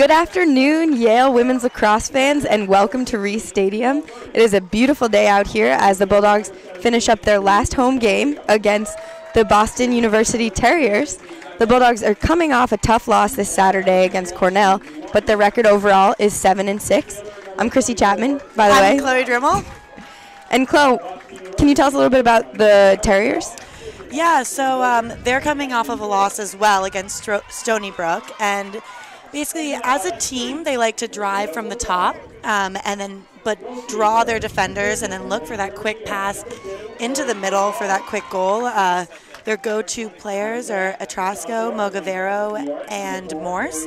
Good afternoon, Yale women's lacrosse fans, and welcome to Reese Stadium. It is a beautiful day out here as the Bulldogs finish up their last home game against the Boston University Terriers. The Bulldogs are coming off a tough loss this Saturday against Cornell, but their record overall is 7-6. I'm Krissy Chapman, by the way. I'm Chloe Drimal. And Chloe, can you tell us a little bit about the Terriers? Yeah, so they're coming off of a loss as well against Stony Brook, and basically as a team they like to drive from the top but draw their defenders and then look for that quick pass into the middle for that quick goal. Their go-to players are Atrasco, Mogavero, and Morse.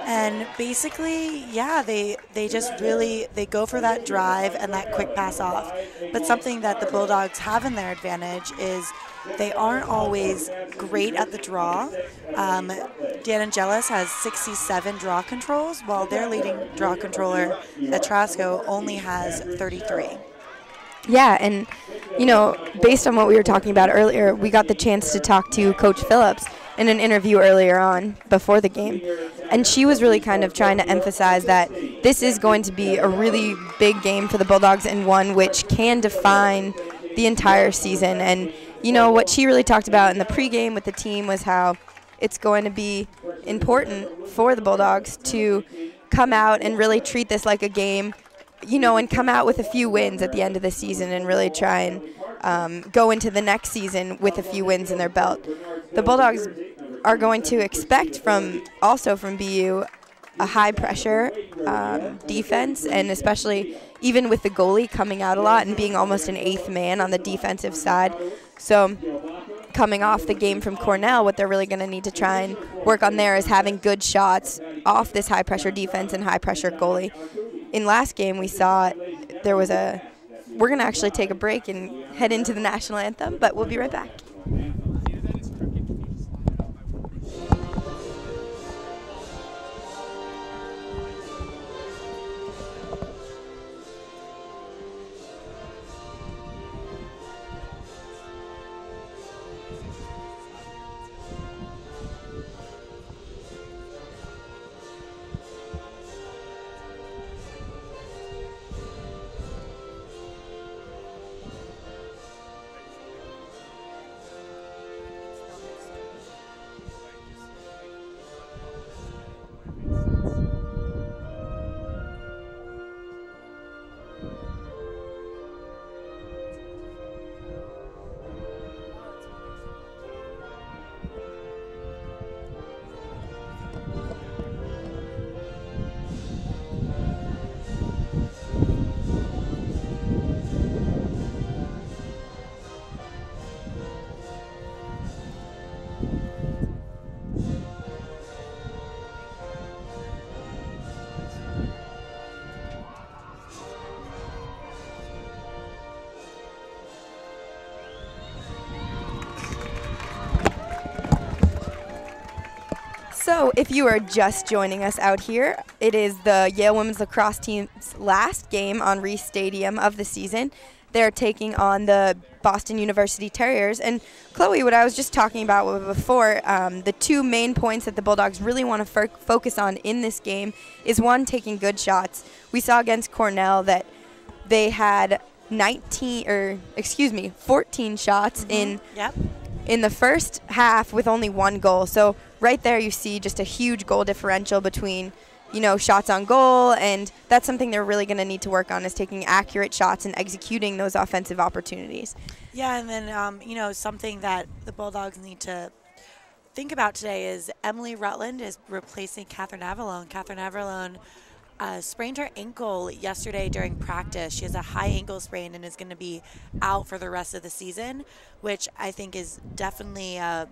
And basically, yeah, they just really, they go for that drive and that quick pass off. But something that the Bulldogs have in their advantage is they aren't always great at the draw. Dan Angelis has 67 draw controls, while their leading draw controller, Atrasco, only has 33. Yeah, and, you know, based on what we were talking about earlier, we got the chance to talk to Coach Phillips in an interview earlier on before the game. And she was really kind of trying to emphasize that this is going to be a really big game for the Bulldogs and one which can define the entire season. And, you know, what she really talked about in the pregame with the team was how it's going to be important for the Bulldogs to come out and really treat this like a game, you know, and come out with a few wins at the end of the season and really try and go into the next season with a few wins in their belt. The Bulldogs are going to expect from BU a high-pressure defense, and especially even with the goalie coming out a lot and being almost an eighth man on the defensive side. So coming off the game from Cornell, what they're really going to need to try and work on there is having good shots off this high-pressure defense and high-pressure goalie. In last game, we saw there was we're going to actually take a break and head into the national anthem, but we'll be right back. So if you are just joining us out here, it is the Yale women's lacrosse team's last game on Reese Stadium of the season. They're taking on the Boston University Terriers. And Chloe, what I was just talking about before, the two main points that the Bulldogs really want to focus on in this game is, one, taking good shots. We saw against Cornell that they had 14 shots in the first half with only one goal. So right there you see just a huge goal differential between, you know, shots on goal, and that's something they're really going to need to work on, is taking accurate shots and executing those offensive opportunities. Yeah, and then, you know, something that the Bulldogs need to think about today is Emily Rutland is replacing Catherine Avalone. Catherine Avalone sprained her ankle yesterday during practice. She has a high ankle sprain and is going to be out for the rest of the season, which I think is definitely a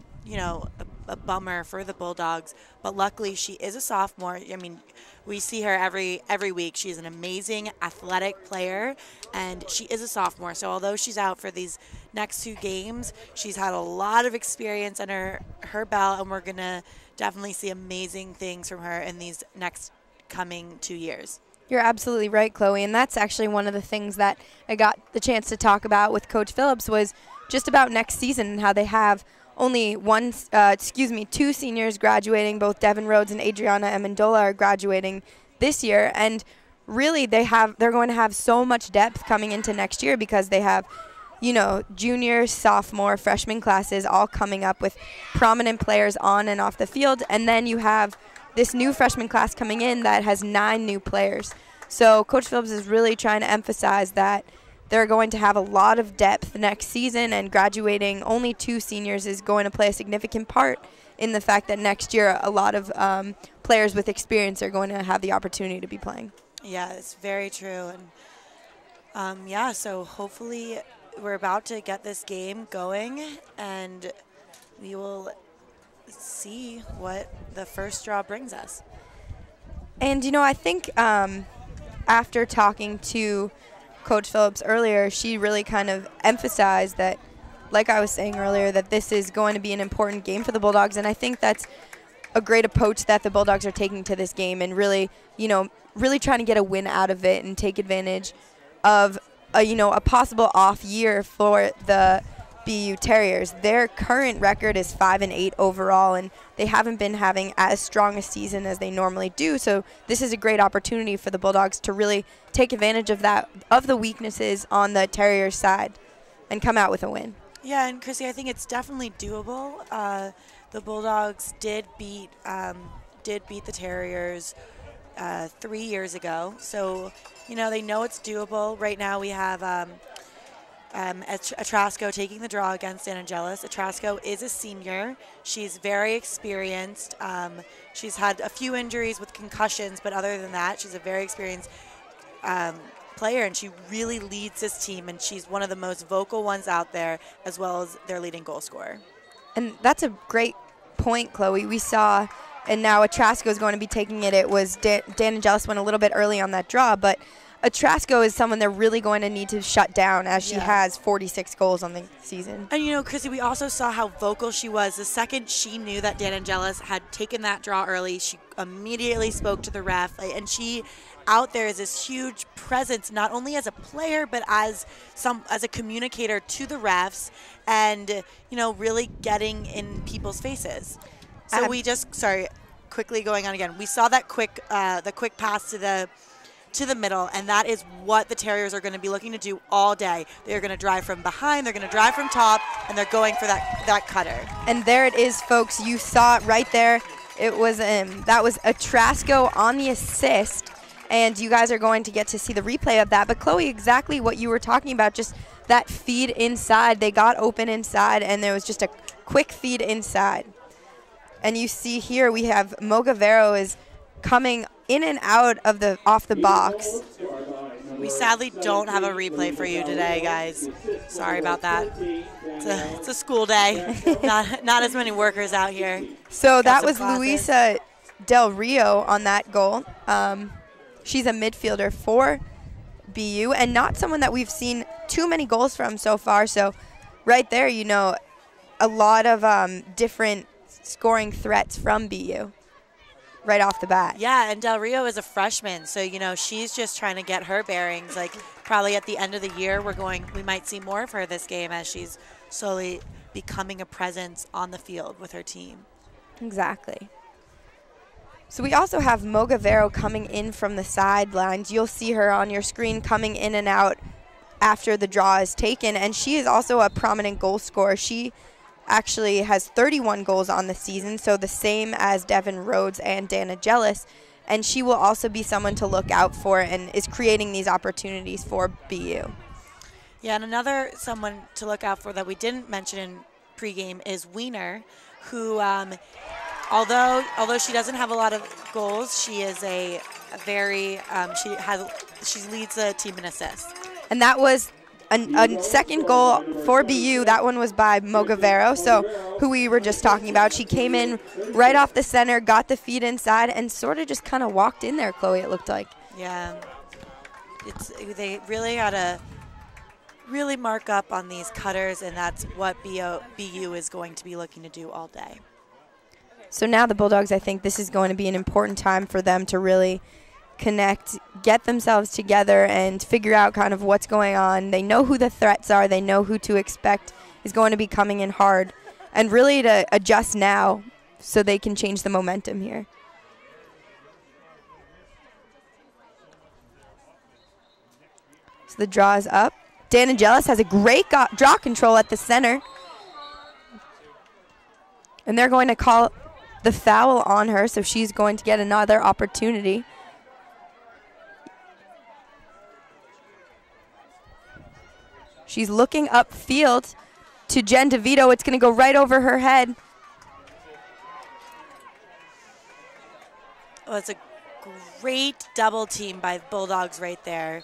bummer for the Bulldogs. But luckily, she is a sophomore. I mean, we see her every week. She's an amazing athletic player, and she is a sophomore. So although she's out for these next two games, she's had a lot of experience under her belt, and we're going to definitely see amazing things from her in these next coming 2 years. You're absolutely right, Chloe, and that's actually one of the things that I got the chance to talk about with Coach Phillips, was just about next season and how they have only two seniors graduating. Both Devin Rhodes and Adriana Amendola are graduating this year, and really they're going to have so much depth coming into next year because they have, junior, sophomore, freshman classes all coming up with prominent players on and off the field, and then you have this new freshman class coming in that has 9 new players. So Coach Phillips is really trying to emphasize that they're going to have a lot of depth next season, and graduating only 2 seniors is going to play a significant part in the fact that next year a lot of players with experience are going to have the opportunity to be playing. Yeah, it's very true. And so hopefully we're about to get this game going, and we will see what the first draw brings us. And, I think after talking to Coach Phillips earlier, she really kind of emphasized that, like I was saying earlier, that this is going to be an important game for the Bulldogs, and I think that's a great approach that the Bulldogs are taking to this game, and really, really trying to get a win out of it and take advantage of a possible off year for the BU Terriers. Their current record is 5-8 overall, and they haven't been having as strong a season as they normally do. So this is a great opportunity for the Bulldogs to really take advantage of the weaknesses on the Terriers side and come out with a win. Yeah, and Krissy, I think it's definitely doable. The Bulldogs did beat the Terriers 3 years ago, so they know it's doable. Right now we have Atrasco taking the draw against Angelis. Atrasco is a senior. She's very experienced. She's had a few injuries with concussions, but other than that, she's a very experienced player, and she really leads this team, and she's one of the most vocal ones out there, as well as their leading goal scorer. And that's a great point, Chloe. We saw, and now Atrasco is going to be taking it. It was Dan Angelis went a little bit early on that draw, but Atrasco is someone they're really going to need to shut down, as she has 46 goals on the season. And, Krissy, we also saw how vocal she was. The second she knew that Dan Angelis had taken that draw early, she immediately spoke to the ref. And she out there is this huge presence, not only as a player, but as a communicator to the refs and, really getting in people's faces. So quickly going on again. We saw that quick pass to the middle, and that is what the Terriers are going to be looking to do all day. They're going to drive from behind, they're going to drive from top, and they're going for that cutter. And there it is, folks. You saw it right there. It was that was Atrasco on the assist, and you guys are going to get to see the replay of that. But Chloe, exactly what you were talking about, just that feed inside. They got open inside, and there was just a quick feed inside. And you see here we have Mogavero is coming in and out of off the box. We sadly don't have a replay for you today, guys. Sorry about that. It's a school day. Not as many workers out here. So that was Luisa Del Rio on that goal. She's a midfielder for BU and not someone that we've seen too many goals from so far. So right there, a lot of different scoring threats from BU. Right off the bat. Yeah, and Del Rio is a freshman, so she's just trying to get her bearings. Like probably at the end of the year, we might see more of her this game as she's slowly becoming a presence on the field with her team. Exactly. So we also have Mogavero coming in from the sidelines. You'll see her on your screen coming in and out after the draw is taken, and she is also a prominent goal scorer. She actually has 31 goals on the season, so the same as Devin Rhodes and Dan Angelis, and she will also be someone to look out for and is creating these opportunities for BU. Yeah, and another someone to look out for that we didn't mention in pregame is Wiener, who although she doesn't have a lot of goals, she is a very she leads the team in assists. And that was a second goal for BU. That one was by Mogavero, so who we were just talking about. She came in right off the center, got the feed inside, and sort of just kind of walked in there, Chloe, it looked like. Yeah. They really got to really mark up on these cutters, and that's what BU is going to be looking to do all day. So now the Bulldogs, I think this is going to be an important time for them to really connect, get themselves together, and figure out kind of what's going on. They know who the threats are. They know who to expect is going to be coming in hard. and really to adjust now so they can change the momentum here. So the draw is up. D'Angelis has a great draw control at the center. And they're going to call the foul on her, so she's going to get another opportunity. She's looking upfield to Jen DeVito. It's going to go right over her head. Oh, it's a great double team by Bulldogs right there.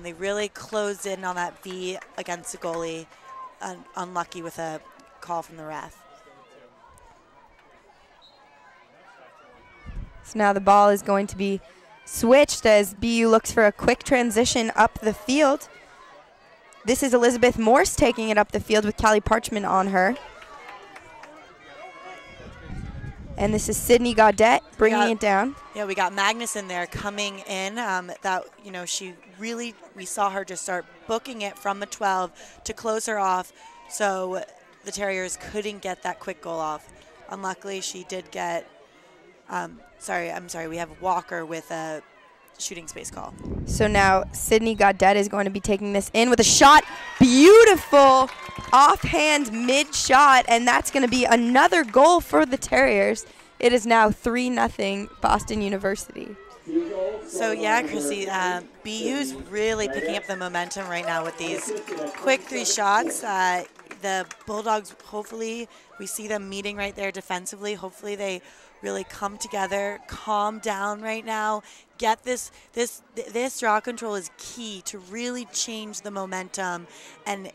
They really closed in on that V against the goalie. Unlucky with a call from the ref. So now the ball is going to be switched as BU looks for a quick transition up the field. This is Elizabeth Morse taking it up the field with Callie Parchman on her. And this is Sydney Gaudette bringing it down. Yeah, we got Magnuson there coming in. We saw her just start booking it from the 12 to close her off, so the Terriers couldn't get that quick goal off. Unluckily, she did get, we have Walker with a shooting space call. So now Sydney Gaudette is going to be taking this in with a shot. Beautiful offhand mid shot, and that's going to be another goal for the Terriers. It is now 3-0 Boston University. So yeah, Krissy, BU's really picking up the momentum right now with these quick 3 shots. The Bulldogs, hopefully, we see them meeting right there defensively. Hopefully they really come together, calm down right now. Get this draw control is key to really change the momentum, and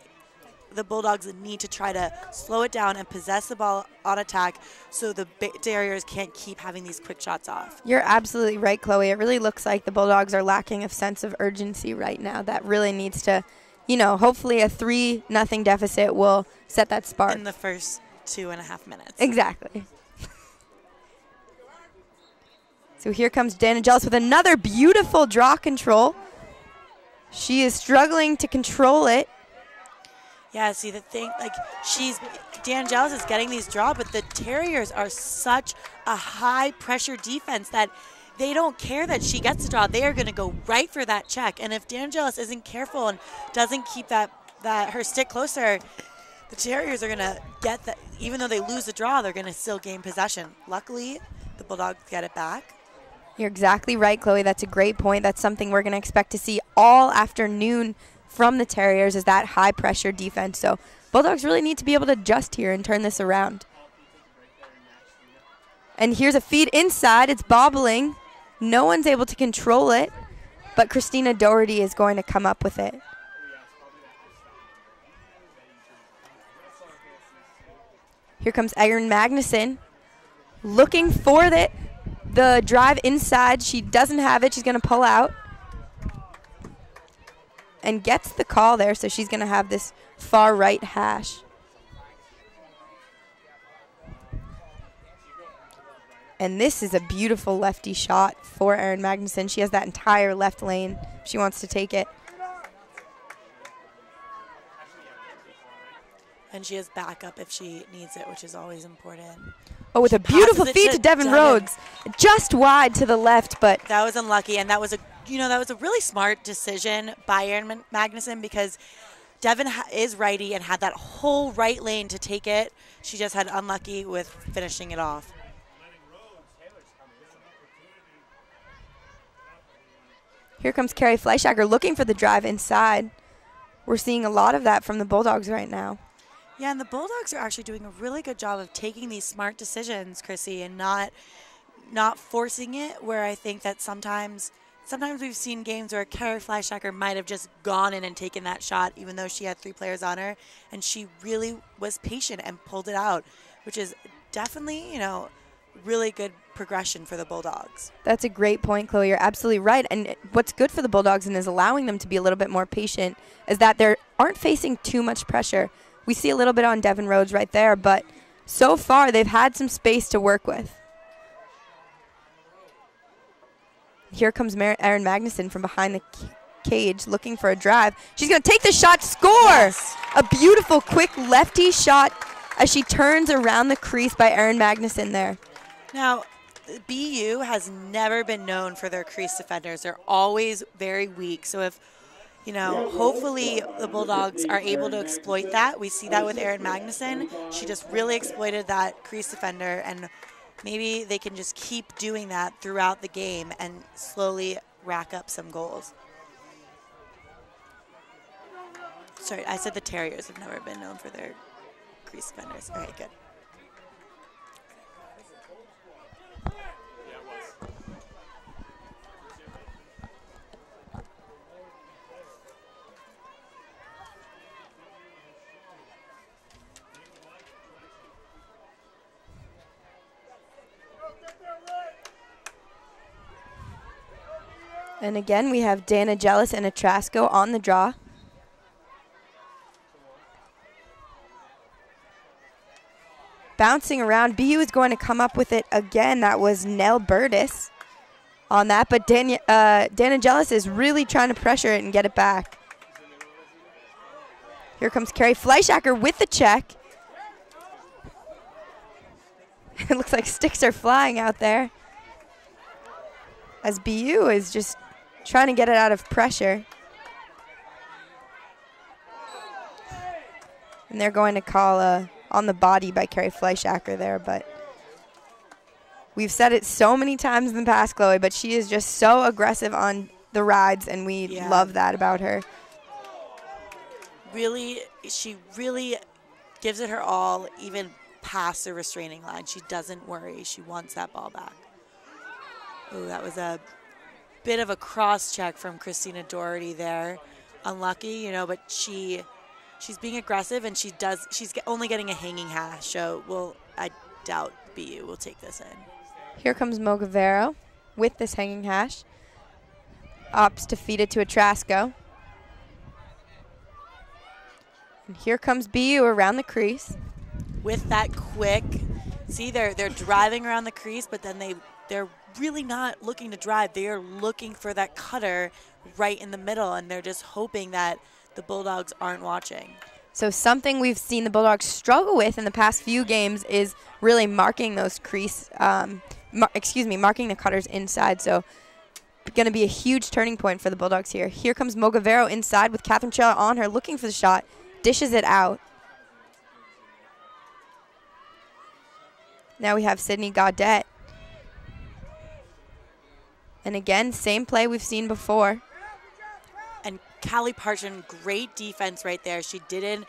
the Bulldogs need to try to slow it down and possess the ball on attack so the Terriers can't keep having these quick shots off. You're absolutely right, Chloe. It really looks like the Bulldogs are lacking a sense of urgency right now. That really needs to, hopefully a 3-0 deficit will set that spark. In the first 2.5 minutes. Exactly. So here comes D'Angelis with another beautiful draw control. She is struggling to control it. Yeah, see the thing, D'Angelis is getting these draws, but the Terriers are such a high pressure defense that they don't care that she gets the draw. They are going to go right for that check. And if D'Angelis isn't careful and doesn't keep her stick closer, the Terriers are going to get that. Even though they lose the draw, they're going to still gain possession. Luckily, the Bulldogs get it back. You're exactly right, Chloe. That's a great point. That's something we're going to expect to see all afternoon from the Terriers, is that high-pressure defense. So Bulldogs really need to be able to adjust here and turn this around. And here's a feed inside. It's bobbling. No one's able to control it, but Christina Doherty is going to come up with it. Here comes Erin Magnuson looking for the drive inside. She doesn't have it. She's going to pull out and gets the call there, so she's going to have this far right hash. And this is a beautiful lefty shot for Erin Magnuson. She has that entire left lane. She wants to take it. And she has backup if she needs it, which is always important. Oh, with a beautiful feed to Devin Rhodes. Just wide to the left, but that was unlucky, and that was a really smart decision by Erin Magnuson, because Devin is righty and had that whole right lane to take it. She just had unlucky with finishing it off. Here comes Carrie Fleischacker looking for the drive inside. We're seeing a lot of that from the Bulldogs right now. Yeah, and the Bulldogs are actually doing a really good job of taking these smart decisions, Krissy, and not forcing it, where I think that sometimes we've seen games where Carrie Fleischacker might have just gone in and taken that shot, even though she had 3 players on her, and she really was patient and pulled it out, which is definitely, really good progression for the Bulldogs. That's a great point, Chloe. You're absolutely right. And what's good for the Bulldogs and is allowing them to be a little bit more patient is that they aren't facing too much pressure. We see a little bit on Devin Rhodes right there, but so far they've had some space to work with. Here comes Erin Magnuson from behind the cage looking for a drive. She's going to take the shot, score! Yes. A beautiful, quick lefty shot as she turns around the crease by Erin Magnuson there. Now, BU has never been known for their crease defenders. They're always very weak. So if, hopefully the Bulldogs are able to exploit that. We see that with Erin Magnuson. She just really exploited that crease defender, and maybe they can just keep doing that throughout the game and slowly rack up some goals. Sorry, I said the Terriers have never been known for their crease defenders. All right, good. And again, we have Dana Jealous and Atrasco on the draw. Bouncing around, BU is going to come up with it again. That was Nell Burtis on that, but Dana Jealous is really trying to pressure it and get it back. Here comes Carrie Fleischacker with the check. It looks like sticks are flying out there, as BU is just trying to get it out of pressure. And they're going to call on the body by Carrie Fleischacker there, but we've said it so many times in the past, Chloe, but she is just so aggressive on the rides, and we love that about her. Really, she really gives it her all, even past the restraining line. She doesn't worry. She wants that ball back. Ooh, that was a bit of a cross check from Christina Doherty there. Unlucky, but she's being aggressive, and she's only getting a hanging hash. So I doubt BU will take this in. Here comes Mogavero with this hanging hash. Opts to feed it to Atrasco. And here comes BU around the crease. With that quick, see, they're driving around the crease, but then they're really not looking to drive. They are looking for that cutter right in the middle, and they're just hoping that the Bulldogs aren't watching. So something we've seen the Bulldogs struggle with in the past few games is really marking those crease, marking the cutters inside. So going to be a huge turning point for the Bulldogs here. Here comes Mogavero inside with Catherine Trella on her, looking for the shot, dishes it out. Now we have Sydney Gaudette. And again, same play we've seen before. And Callie Parchin, great defense right there. She did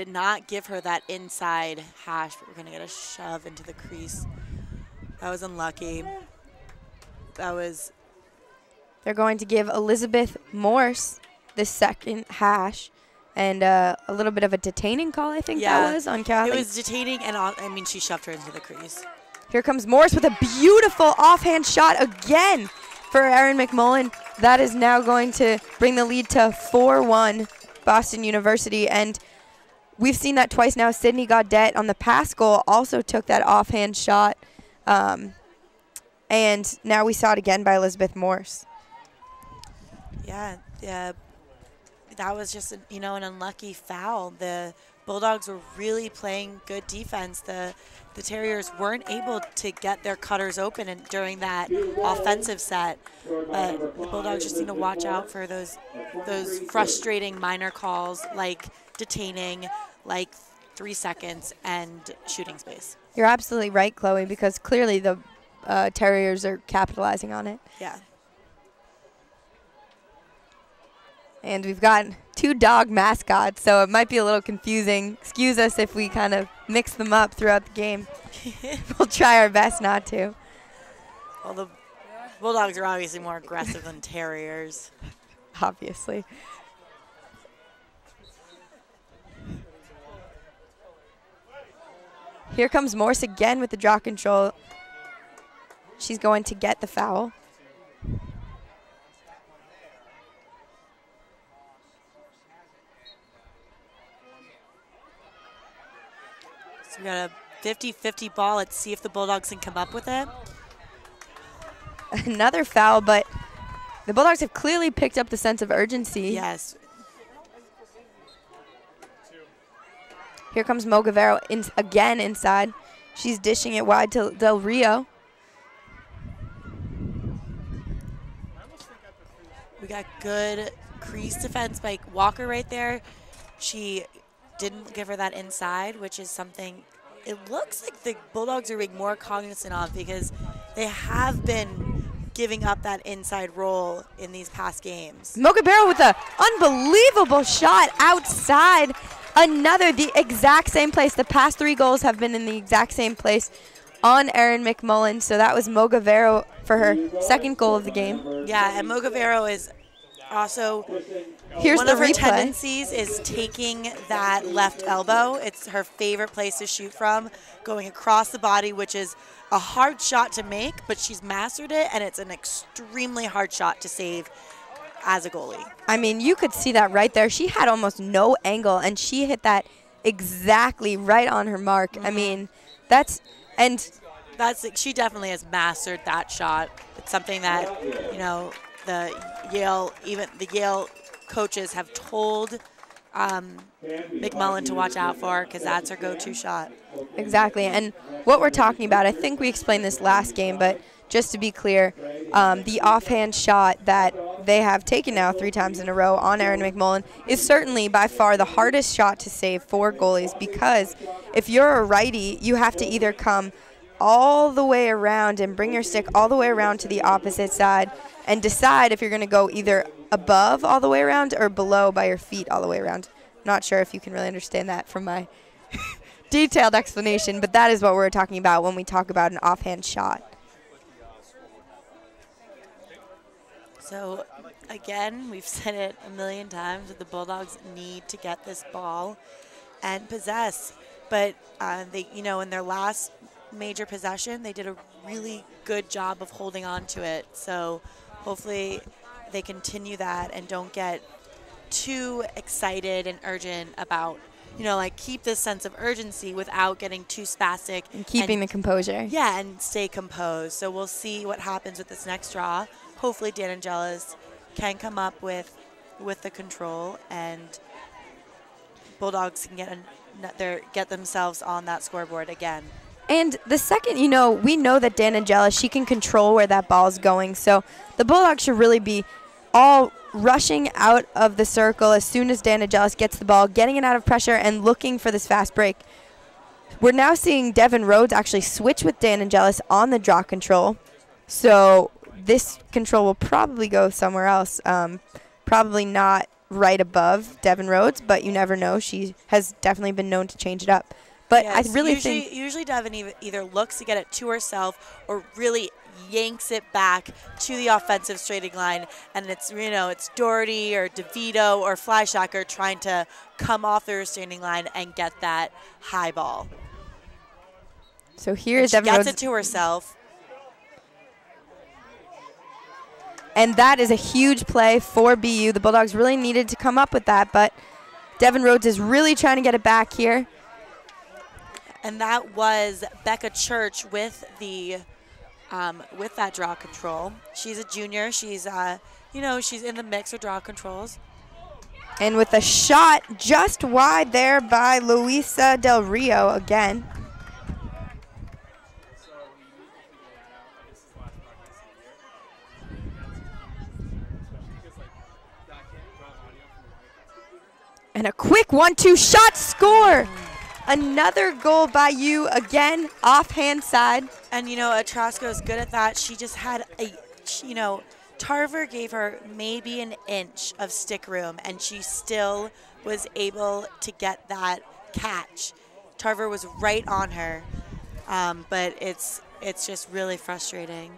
not give her that inside hash, but we're going to get a shove into the crease. That was unlucky. They're going to give Elizabeth Morse the second hash. And a little bit of a detaining call, I think that was, on Callie. It was detaining, and she shoved her into the crease. Here comes Morse with a beautiful offhand shot again for Erin McMullen. That is now going to bring the lead to 4-1 Boston University. And we've seen that twice now. Sydney Gaudette on the pass goal also took that offhand shot. And now we saw it again by Elizabeth Morse. Yeah. That was just an unlucky foul. The Bulldogs were really playing good defense. The Terriers weren't able to get their cutters open during that offensive set. But the Bulldogs just need to watch out for those frustrating minor calls like detaining, like 3 seconds, and shooting space. You're absolutely right, Chloe, because clearly the Terriers are capitalizing on it. Yeah. And we've got 2 dog mascots, so it might be a little confusing. Excuse us if we kind of mix them up throughout the game. We'll try our best not to. Well, the Bulldogs are obviously more aggressive than Terriers. Obviously. Here comes Morse again with the draw control. She's going to get the foul. So we got a 50-50 ball. Let's see if the Bulldogs can come up with it. Another foul, but the Bulldogs have clearly picked up the sense of urgency. Yes. Here comes Mo Guevara again inside. She's dishing it wide to Del Rio. We got good crease defense by Walker right there. She didn't give her that inside, which is something it looks like the Bulldogs are being more cognizant of because they have been giving up that inside roll in these past games. Mo Guevara with an unbelievable shot outside. The exact same place. The past 3 goals have been in the exact same place on Erin McMullen. So that was Mo Guevara for her 2nd goal of the game. Yeah, and Mo Guevara is also one of her tendencies is taking that left elbow. It's her favorite place to shoot from, going across the body, which is a hard shot to make, but she's mastered it, and it's an extremely hard shot to save as a goalie. I mean, you could see that right there. She had almost no angle, and she hit that exactly right on her mark. Mm-hmm. I mean, she definitely has mastered that shot. It's something that, the Yale coaches have told McMullen to watch out for because that's her go-to shot. Exactly, and what we're talking about, I think we explained this last game, but just to be clear, the offhand shot that they have taken now 3 times in a row on Erin McMullen is certainly by far the hardest shot to save for goalies because if you're a righty, you have to either come all the way around and bring your stick all the way around to the opposite side and decide if you're going to go either above all the way around or below by your feet all the way around. Not sure if you can really understand that from my detailed explanation, but that is what we're talking about when we talk about an offhand shot. So, again, we've said it a million times that the Bulldogs need to get this ball and possess. But, in their last major possession, they did a really good job of holding on to it. So, hopefully they continue that and don't get too excited and urgent about, keep this sense of urgency without getting too spastic. And keeping the composure. Yeah, and stay composed. So we'll see what happens with this next draw. Hopefully Dan Angelis can come up with the control and Bulldogs can get themselves on that scoreboard again. And the second, we know that Dan Angelis, she can control where that ball is going. So the Bulldogs should really be all rushing out of the circle as soon as Dan Angelis gets the ball, getting it out of pressure and looking for this fast break. We're now seeing Devin Rhodes actually switch with Dan Angelis on the draw control. So this control will probably go somewhere else. Probably not right above Devin Rhodes, but you never know. She has definitely been known to change it up. But yes, I really think usually Devin either looks to get it to herself or really yanks it back to the offensive straightening line, and it's it's Doherty or DeVito or Fleischacker trying to come off the restraining line and get that high ball. So here's Devin Rhodes. Gets it to herself. And that is a huge play for BU. The Bulldogs really needed to come up with that, but Devin Rhodes is really trying to get it back here. And that was Becca Church with that draw control. She's a junior. She's she's in the mix of draw controls. And with a shot just wide there by Luisa Del Rio again. And a quick 1-2 shot score. Another goal by you again, offhand side. And, Atrasco is good at that. She just had Tarver gave her maybe an inch of stick room, and she still was able to get that catch. Tarver was right on her, but it's just really frustrating.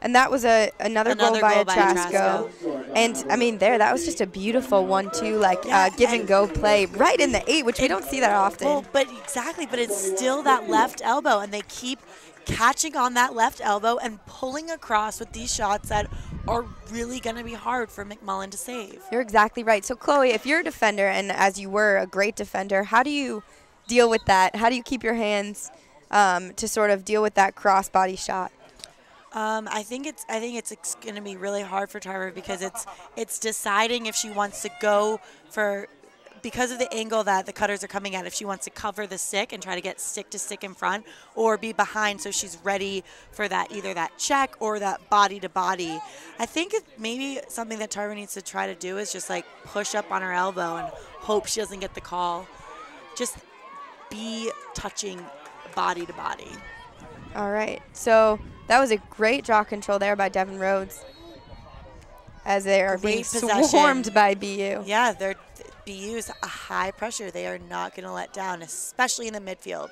And that was another goal by Atrasco. And, I mean, that was just a beautiful 1-2, give and go play right in the 8, which we don't see that often. Well, but it's still that left elbow, and they keep catching on that left elbow and pulling across with these shots that are really going to be hard for McMullen to save. You're exactly right. So, Chloe, if you're a defender, and as you were a great defender, how do you deal with that? How do you keep your hands to sort of deal with that cross-body shot? I think it's going to be really hard for Tarver because it's deciding if she wants to go for because of the angle that the cutters are coming at, if she wants to cover the stick and try to get stick to stick in front or be behind so she's ready for that, either that check or that body to body. I think maybe something that Tara needs to try to do is just like push up on her elbow and hope she doesn't get the call. Just be touching body to body. All right. So that was a great draw control there by Devin Rhodes as they are being swarmed by BU. Yeah, BU's a high pressure. They are not going to let down, especially in the midfield.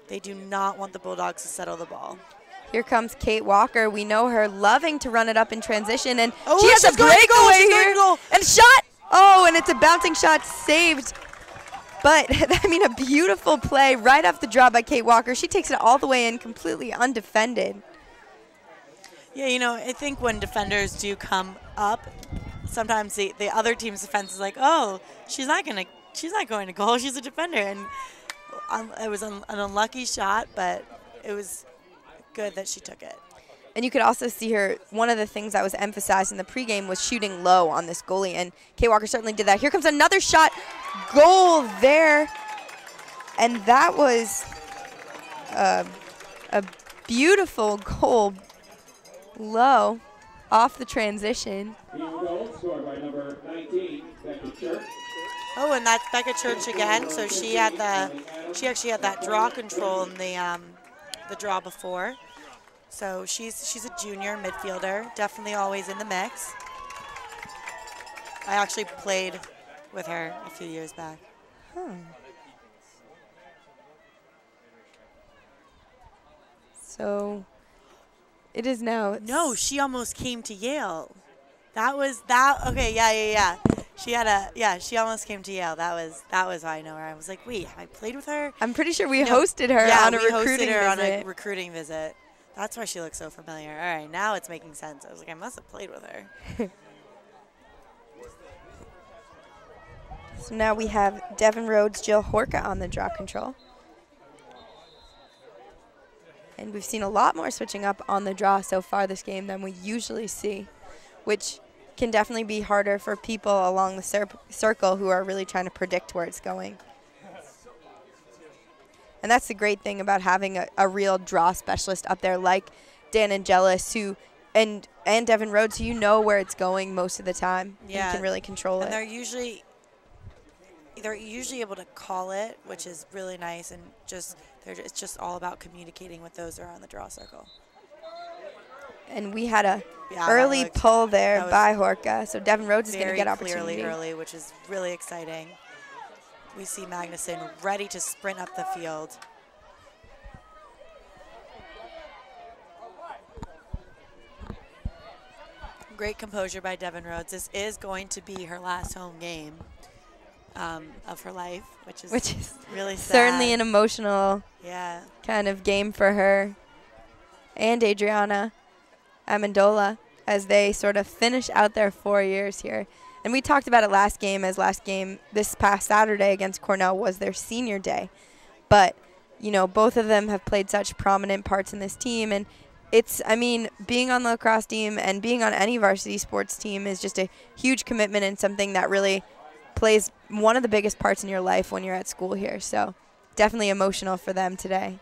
They do not want the Bulldogs to settle the ball. Here comes Kate Walker. We know her loving to run it up in transition, and she has a breakaway here. And shot! Oh, and it's a bouncing shot saved. But, I mean, a beautiful play right off the draw by Kate Walker. She takes it all the way in, completely undefended. Yeah, you know, I think when defenders do come up, sometimes the other team's defense is like, oh, she's not going to goal. She's a defender. And it was an unlucky shot, but it was good that she took it. And you could also see her, one of the things that was emphasized in the pregame was shooting low on this goalie, and Kate Walker certainly did that. Here comes another shot. Goal there. And that was a beautiful goal low off the transition. Scored by number 19, Becca Church. Oh, and that's Becca Church again. So she actually had that draw control in the draw before. So she's a junior midfielder, definitely always in the mix. I actually played with her a few years back. So it is now. No, she almost came to Yale. Okay, yeah. She almost came to Yale. That was how I know her. I was like, wait, have I played with her? I'm pretty sure we hosted her on a recruiting visit. That's why she looks so familiar. All right, now it's making sense. I was like, I must have played with her. So now we have Devin Rhodes, Jill Horka on the draw control. And we've seen a lot more switching up on the draw so far this game than we usually see, which can definitely be harder for people along the circle who are really trying to predict where it's going. And that's the great thing about having a real draw specialist up there like Dan Angelis and Devin Rhodes, who you know where it's going most of the time. Yeah. And can really control it. And they're usually able to call it, which is really nice, and it's just all about communicating with those around the draw circle. And we had a early pull there by Horka, so Devin Rhodes is going to get opportunity. Clearly early, which is really exciting. We see Magnuson ready to sprint up the field. Great composure by Devin Rhodes. This is going to be her last home game of her life, which is really sad. Certainly an emotional kind of game for her and Adriana Amendola as they sort of finish out their 4 years here. And we talked about it last game this past Saturday against Cornell was their senior day. But, you know, both of them have played such prominent parts in this team. And being on the lacrosse team and being on any varsity sports team is just a huge commitment and something that really plays one of the biggest parts in your life when you're at school here. So definitely emotional for them today.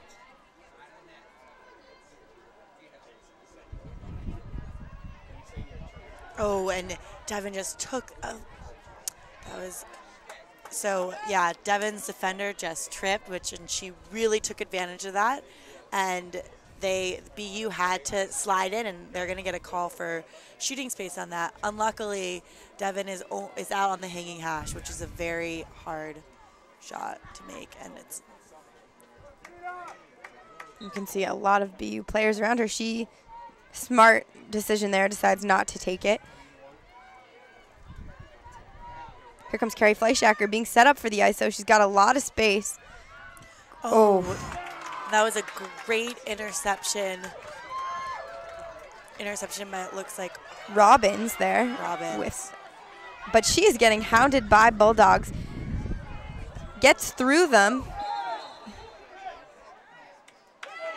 Oh, and Devin just took Devin's defender just tripped, and she really took advantage of that. And BU had to slide in, and they're going to get a call for shooting space on that. Unluckily, Devin is out on the hanging hash, which is a very hard shot to make, and it's. You can see a lot of BU players around her. Smart decision there, decides not to take it. Here comes Carrie Fleischacker being set up for the ISO. She's got a lot of space. Oh. That was a great interception. But it looks like Robbins there. But she is getting hounded by Bulldogs. Gets through them.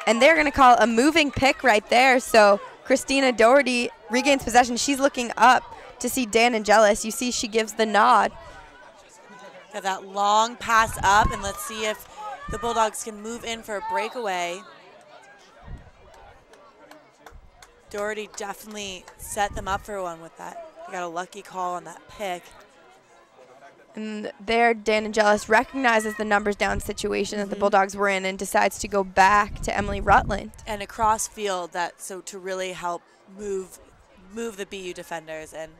And they're going to call a moving pick right there. So Christina Doherty regains possession. She's looking up to see Dan Angelis. You see she gives the nod. Got that long pass up, and let's see if the Bulldogs can move in for a breakaway. Doherty definitely set them up for one with that. They got a lucky call on that pick. And there, Dan Angelis recognizes the numbers down situation that the Bulldogs were in and decides to go back to Emily Rutland. And across field, to really help move the BU defenders and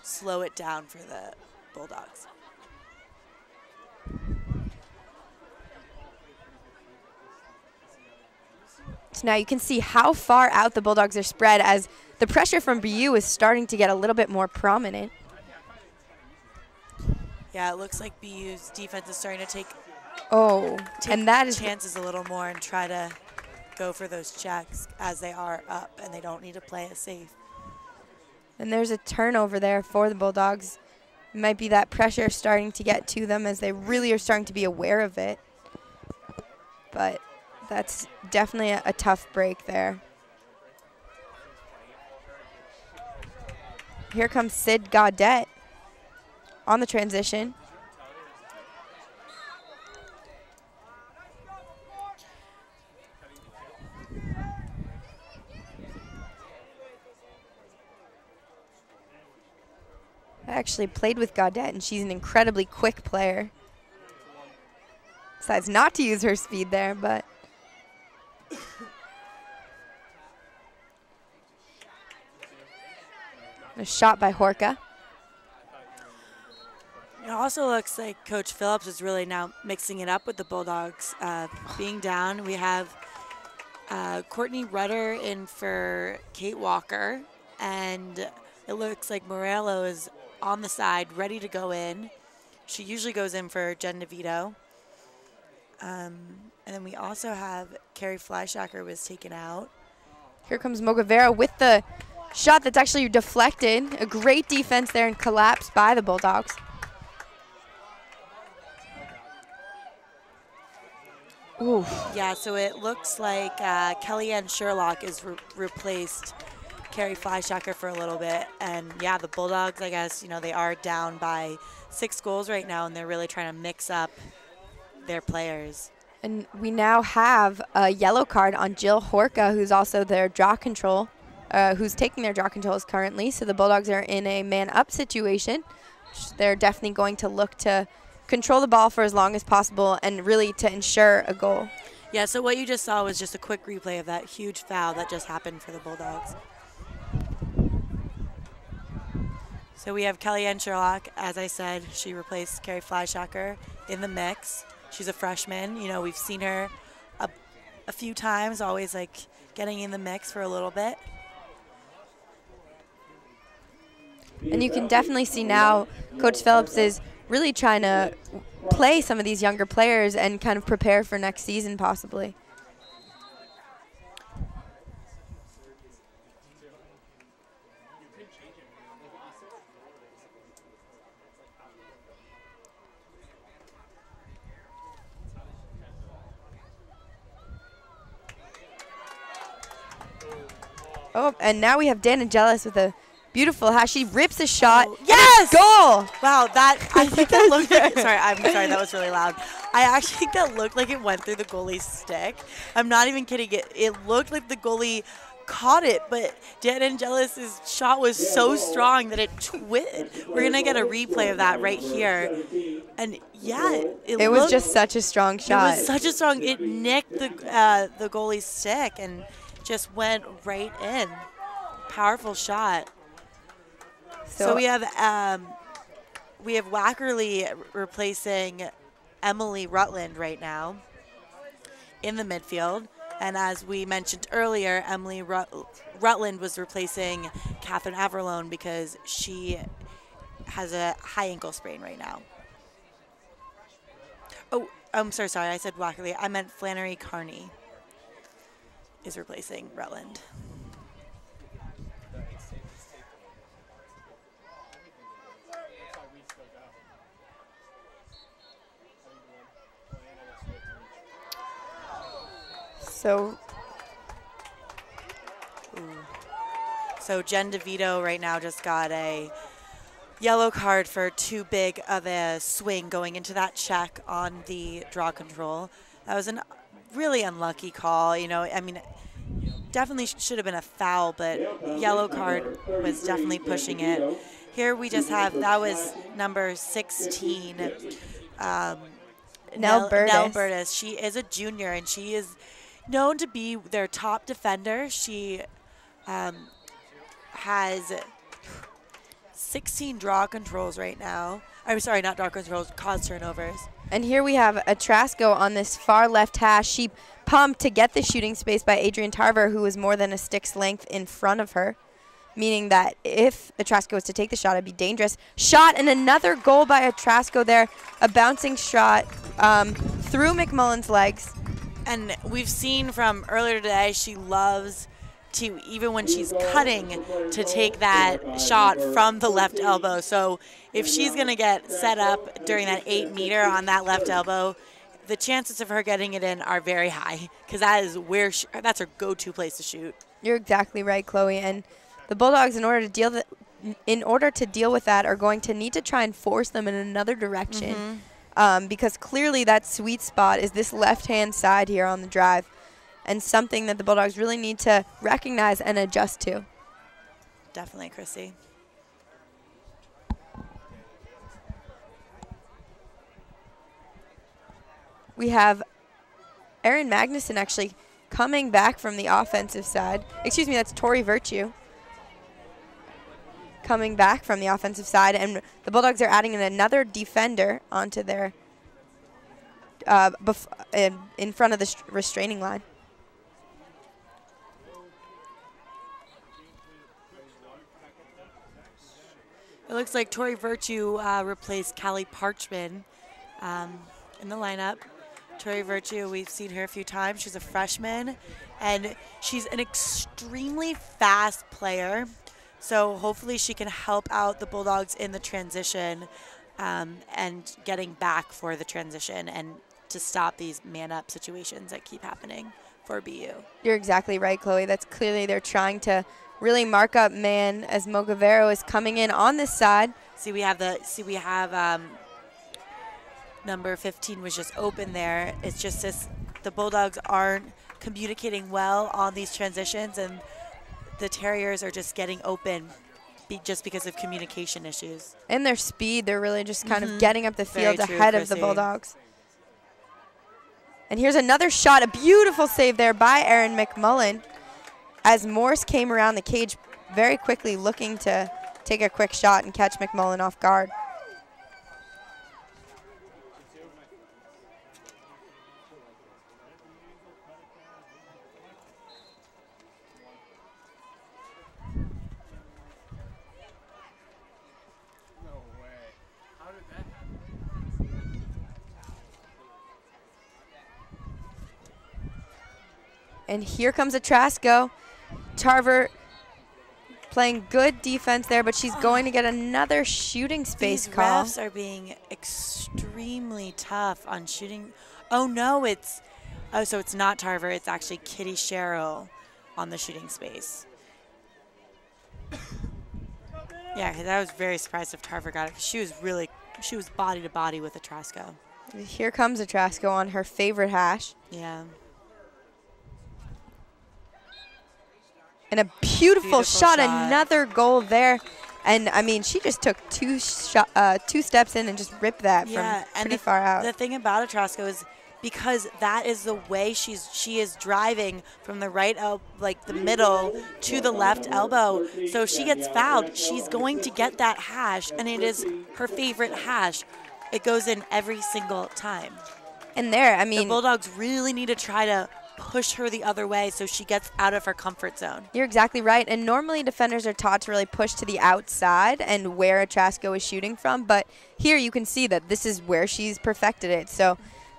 slow it down for the Bulldogs. So now you can see how far out the Bulldogs are spread as the pressure from BU is starting to get a little bit more prominent. Yeah, it looks like BU's defense is starting to take and that is chances a little more and try to go for those checks as they are up, and they don't need to play it safe. And there's a turnover there for the Bulldogs. It might be that pressure starting to get to them as they really are starting to be aware of it. But that's definitely a tough break there. Here comes Sid Gaudette on the transition. I actually played with Gaudette, and she's an incredibly quick player. Decides not to use her speed there, but a shot by Horka. It also looks like Coach Phillips is really now mixing it up with the Bulldogs. Being down, we have Courtney Rudder in for Kate Walker, and it looks like Morello is on the side, ready to go in. She usually goes in for Jen DeVito. And then we also have Carrie Fleischacker was taken out. Here comes Mogavera with the shot that's actually deflected. A great defense there and collapsed by the Bulldogs. Ooh. Yeah, so it looks like Kellyanne Sherlock is replaced Carrie Fleischacker for a little bit. And, yeah, the Bulldogs, I guess, they are down by 6 goals right now, and they're really trying to mix up their players. And we now have a yellow card on Jill Horka, who's also their draw control, who's taking their draw controls currently. So the Bulldogs are in a man-up situation. They're definitely going to look to control the ball for as long as possible and really to ensure a goal. Yeah, so what you just saw was just a quick replay of that huge foul that just happened for the Bulldogs. So we have Kellyanne Sherlock. As I said, she replaced Carrie Fleischacker in the mix. She's a freshman. We've seen her a few times, always getting in the mix for a little bit. And you can definitely see now Coach Phillips is really trying to play some of these younger players and kind of prepare for next season possibly. Oh, and now we have Dan Angelis with a beautiful how she rips a shot. Oh, yes! Goal! Wow, I think that looked like, I'm sorry, that was really loud. I actually think that looked like it went through the goalie's stick. I'm not even kidding. It looked like the goalie caught it, but Dan Angelis' shot was so strong that it twitted. We're going to get a replay of that right here. And, yeah, it was just such a strong shot. It was such a strong, it nicked the goalie's stick and just went right in. Powerful shot. So we have Wackerly replacing Emily Rutland right now in the midfield. And as we mentioned earlier, Emily Rutland was replacing Catherine Averlone because she has a high ankle sprain right now. Oh, I'm sorry. I said Wackerly. I meant Flannery Carney is replacing Rutland. So Jen DeVito right now just got a Yellow card for too big of a swing going into that check on the draw control. That was a really unlucky call. You know, I mean, definitely should have been a foul, but yellow card was definitely pushing it. Here we just have, that was number 16, Nell Burtis. She is a junior, and she is known to be their top defender. She has 16 draw controls right now. I'm sorry, not draw controls, cause turnovers. And here we have Atrasco on this far left hash. She pumped to get the shooting space by Adrian Tarver, who was more than a stick's length in front of her, meaning that if Atrasco was to take the shot, it'd be dangerous. Shot, and another goal by Atrasco there. A bouncing shot through McMullen's legs. And we've seen from earlier today, she loves to, even when she's cutting, to take that shot from the left elbow. So if she's going to get set up during that 8-meter on that left elbow, the chances of her getting it in are very high, because that is where that's her go-to place to shoot. You're exactly right, Chloe. And the Bulldogs, in order to deal with that, are going to need to try and force them in another direction, because clearly that sweet spot is this left-hand side here on the drive, and something that the Bulldogs really need to recognize and adjust to. Definitely, Krissy. We have Erin Magnuson actually coming back from the offensive side. Excuse me, that's Tori Virtue coming back from the offensive side, and the Bulldogs are adding in another defender onto their in front of the restraining line. It looks like Tori Virtue replaced Callie Parchman in the lineup. Tori Virtue, we've seen her a few times. She's a freshman, and she's an extremely fast player. So hopefully she can help out the Bulldogs in the transition and getting back for the transition and to stop these man-up situations that keep happening for BU. You're exactly right, Chloe. That's clearly they're trying to really mark up man as Mogavero is coming in on this side. We have number 15 was just open there. It's just the Bulldogs aren't communicating well on these transitions, and the Terriers are just getting open just because of communication issues. And their speed, they're really just kind of getting up the field ahead of the Bulldogs. And here's another shot, a beautiful save there by Erin McMullen, as Morse came around the cage very quickly looking to take a quick shot and catch McMullen off guard. And here comes Atrasco. Tarver playing good defense there, but she's going to get another shooting space call. These refs are being extremely tough on shooting. Oh, no, so it's not Tarver. It's actually Kitty Sherrill on the shooting space. Yeah, because I was very surprised if Tarver got it. She was body to body with Atrasco. Here comes Atrasco on her favorite hash. Yeah. And a beautiful shot, another goal there. And, I mean, she just took two steps in and just ripped that from pretty far out. The thing about Atrasco is because that is the way she is driving from the right elbow, like the middle, to the left elbow. So if she gets fouled, she's going to get that hash, and it is her favorite hash. It goes in every single time. And there, I mean, the Bulldogs really need to try to push her the other way so she gets out of her comfort zone. You're exactly right. And normally defenders are taught to really push to the outside and where Atrasco is shooting from. But here you can see that this is where she's perfected it. So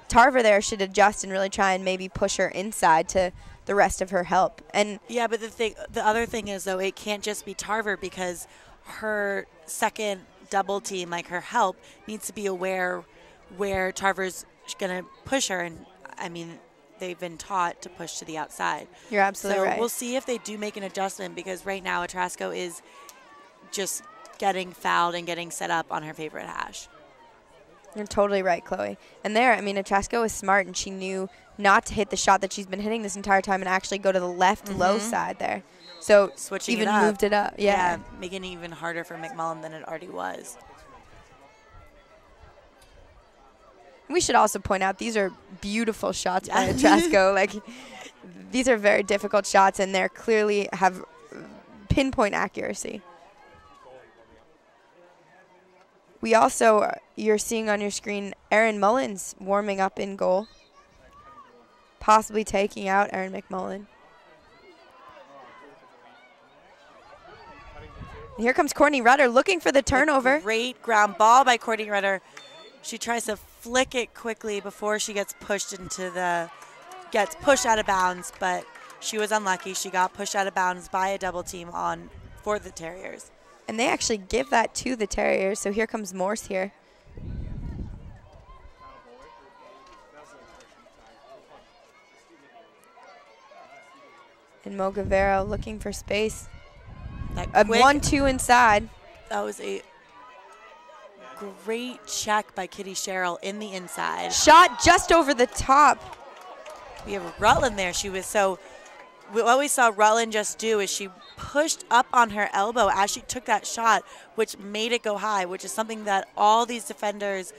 Tarver there should adjust and really try and maybe push her inside to the rest of her help. And yeah, but the other thing is, though, it can't just be Tarver, because her second double team, like her help, needs to be aware where Tarver's going to push her. And, I mean, they've been taught to push to the outside. You're absolutely right. So we'll see if they do make an adjustment, because right now Atrasco is just getting fouled and getting set up on her favorite hash. You're totally right, Chloe. And there, I mean, Atrasko was smart, and she knew not to hit the shot that she's been hitting this entire time and actually go to the left low side there. So switching even it up. Moved it up. Yeah, making it even harder for McMullen than it already was. We should also point out these are beautiful shots by Atrasko. Like, these are very difficult shots, and they clearly have pinpoint accuracy. We also, you're seeing on your screen, Erin Mullins warming up in goal, possibly taking out Erin McMullen. And here comes Courtney Rudder looking for the turnover. Great ground ball by Courtney Rudder. She tries to flick it quickly before she gets pushed out of bounds, but she was unlucky. She got pushed out of bounds by a double team for the Terriers. And they actually give that to the Terriers, so here comes Morse here. And Mogavero looking for space. A 1-2 inside. That was a great check by Kitty Sherrill in the inside. Shot just over the top. We have Rutland there. What we saw Rutland just do is she pushed up on her elbow as she took that shot, which made it go high, which is something that all these defenders,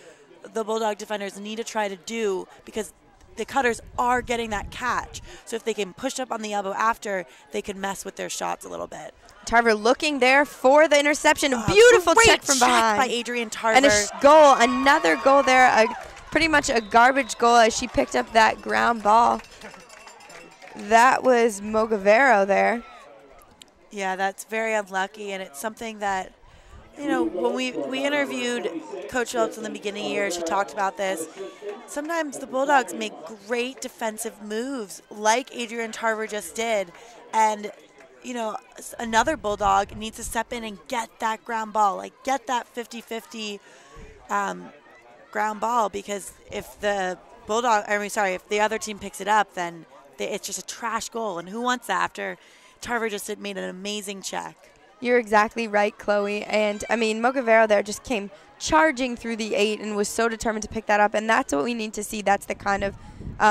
the Bulldog defenders, need to try to do because the Cutters are getting that catch. So if they can push up on the elbow after, they can mess with their shots a little bit. Tarver looking there for the interception. A beautiful check from behind. By Adrian Tarver. And a goal, another goal there, pretty much a garbage goal as she picked up that ground ball. That was Mogavero there. Yeah, that's very unlucky, and it's something that, when we interviewed Coach Phillips in the beginning of the year, she talked about this. Sometimes the Bulldogs make great defensive moves like Adrian Tarver just did, and another Bulldog needs to step in and get that ground ball, get that 50-50 ground ball, because if the if the other team picks it up, then it's just a trash goal, and who wants that after Tarver just made an amazing check? You're exactly right, Chloe. And, I mean, Mogavero there just came charging through the 8 and was so determined to pick that up, and that's what we need to see. That's the kind of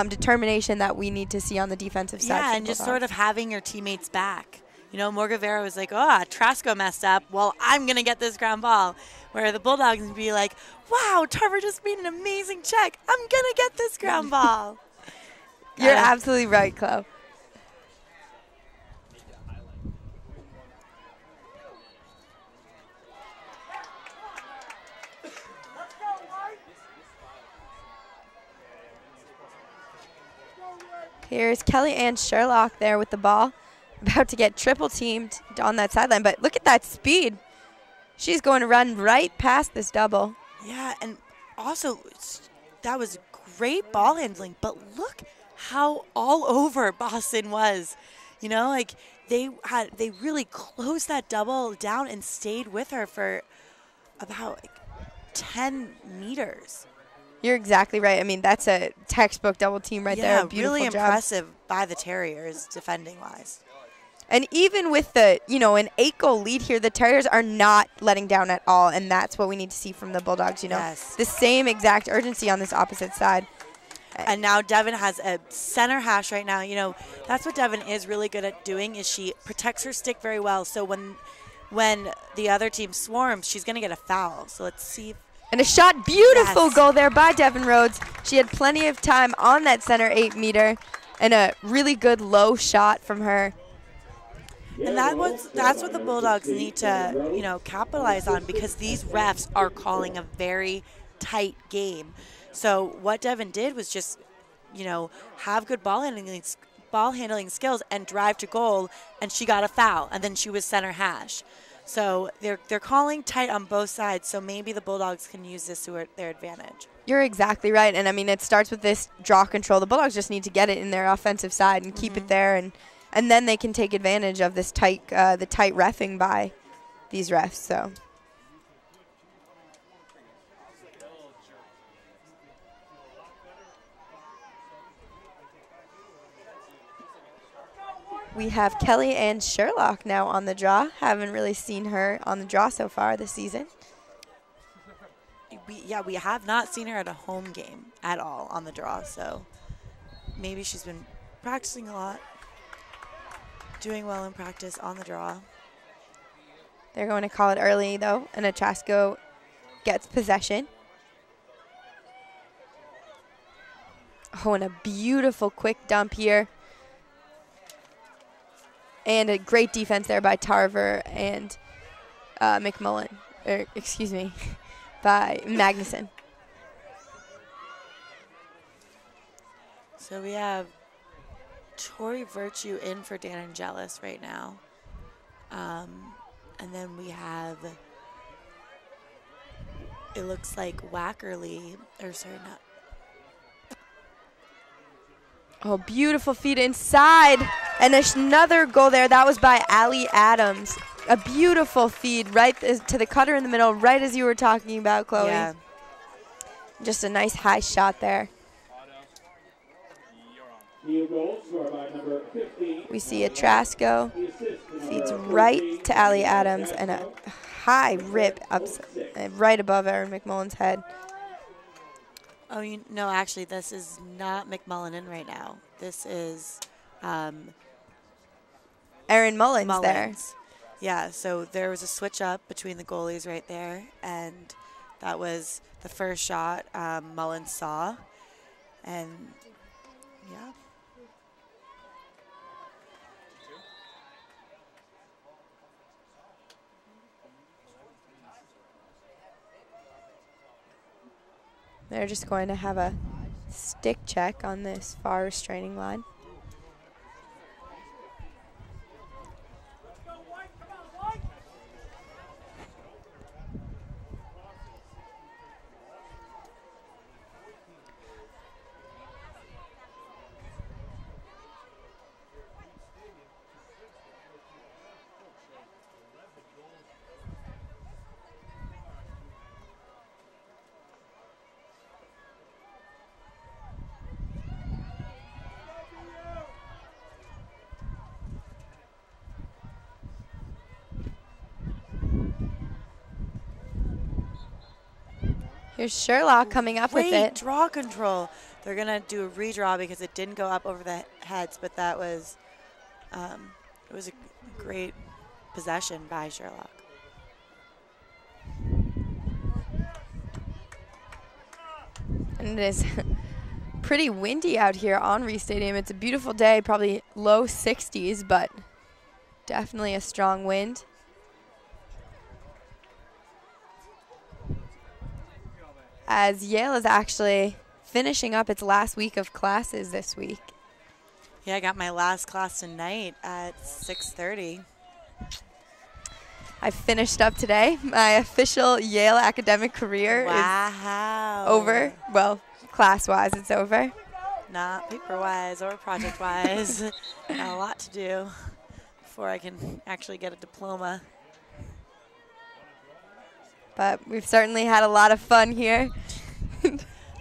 determination that we need to see on the defensive side. Yeah, and just sort of having your teammates back. Morgavero was like, Trasco messed up. Well, I'm going to get this ground ball. Where the Bulldogs would be like, wow, Tarver just made an amazing check. I'm going to get this ground ball. You're absolutely right, Chloe. Here's Kelly Ann Sherlock there with the ball, about to get triple teamed on that sideline. But look at that speed. She's going to run right past this double. Yeah, and also that was great ball handling. But look how all over Boston was. They really closed that double down and stayed with her for about 10 meters. You're exactly right. I mean, that's a textbook double team right there. Yeah, really impressive by the Terriers defending-wise. And even with the, an 8-goal lead here, the Terriers are not letting down at all, and that's what we need to see from the Bulldogs, Yes. The same exact urgency on this opposite side. And now Devin has a center hash right now. That's what Devin is really good at doing, is she protects her stick very well. So when the other team swarms, she's going to get a foul. So let's see. And a shot, beautiful goal there by Devin Rhodes. She had plenty of time on that center 8-meter, and a really good low shot from her. And that's what the Bulldogs need to, capitalize on, because these refs are calling a very tight game. So what Devin did was just, have good ball handling skills and drive to goal, and she got a foul, and then she was center hash. So they're calling tight on both sides, so maybe the Bulldogs can use this to their advantage. You're exactly right, and I mean, it starts with this draw control. The Bulldogs just need to get it in their offensive side and keep it there, and then they can take advantage of this tight reffing by these refs. So. We have Kelly and Sherlock now on the draw. Haven't really seen her on the draw so far this season. We have not seen her at a home game at all on the draw, so maybe she's been practicing a lot, doing well in practice on the draw. They're going to call it early, though, and Kucharski gets possession. Oh, and a beautiful quick dump here. And a great defense there by Tarver and McMullen. Or, excuse me, by Magnuson. So we have Tori Virtue in for Dan Angelis right now. And then we have, it looks like Wackerly, or sorry, not. Oh, beautiful feed inside. And another goal there. That was by Allie Adams. A beautiful feed right to the cutter in the middle, right as you were talking about, Chloe. Yeah. Just a nice high shot there. We see a Kucharski feeds right to Allie Adams and a high rip up right above Erin McMullen's head. Oh, no, actually, this is not McMullen in right now. This is Erin Mullins there. Yeah, so there was a switch up between the goalies right there, and that was the first shot Mullins saw. And, yeah. They're just going to have a stick check on this far restraining line. Here's Sherlock coming up with it. Draw control. They're going to do a redraw because it didn't go up over the heads, but that was, it was a great possession by Sherlock. And it is pretty windy out here on Reese Stadium. It's a beautiful day, probably low 60s, but definitely a strong wind. As Yale is actually finishing up its last week of classes this week. Yeah, I got my last class tonight at 6:30. I finished up today. My official Yale academic career is over. Well, class-wise, it's over. Not paper-wise or project-wise. Got a lot to do before I can actually get a diploma. But we've certainly had a lot of fun here.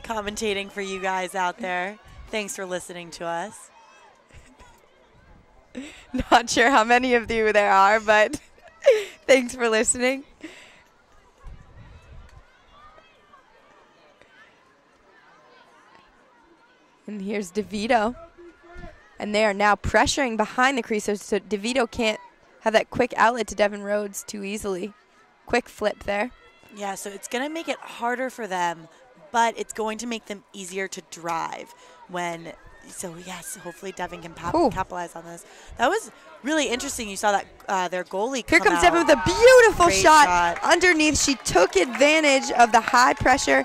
Commentating for you guys out there. Thanks for listening to us. Not sure how many of you there are, but thanks for listening. And here's DeVito. And they are now pressuring behind the crease, so DeVito can't have that quick outlet to Devin Rhodes too easily. Quick flip there. Yeah, so it's going to make it harder for them, but it's going to make them easier to drive when, so yes, hopefully Devin can capitalize on this. That was really interesting. You saw that their goalie Here comes Devin with a beautiful shot underneath. She took advantage of the high pressure,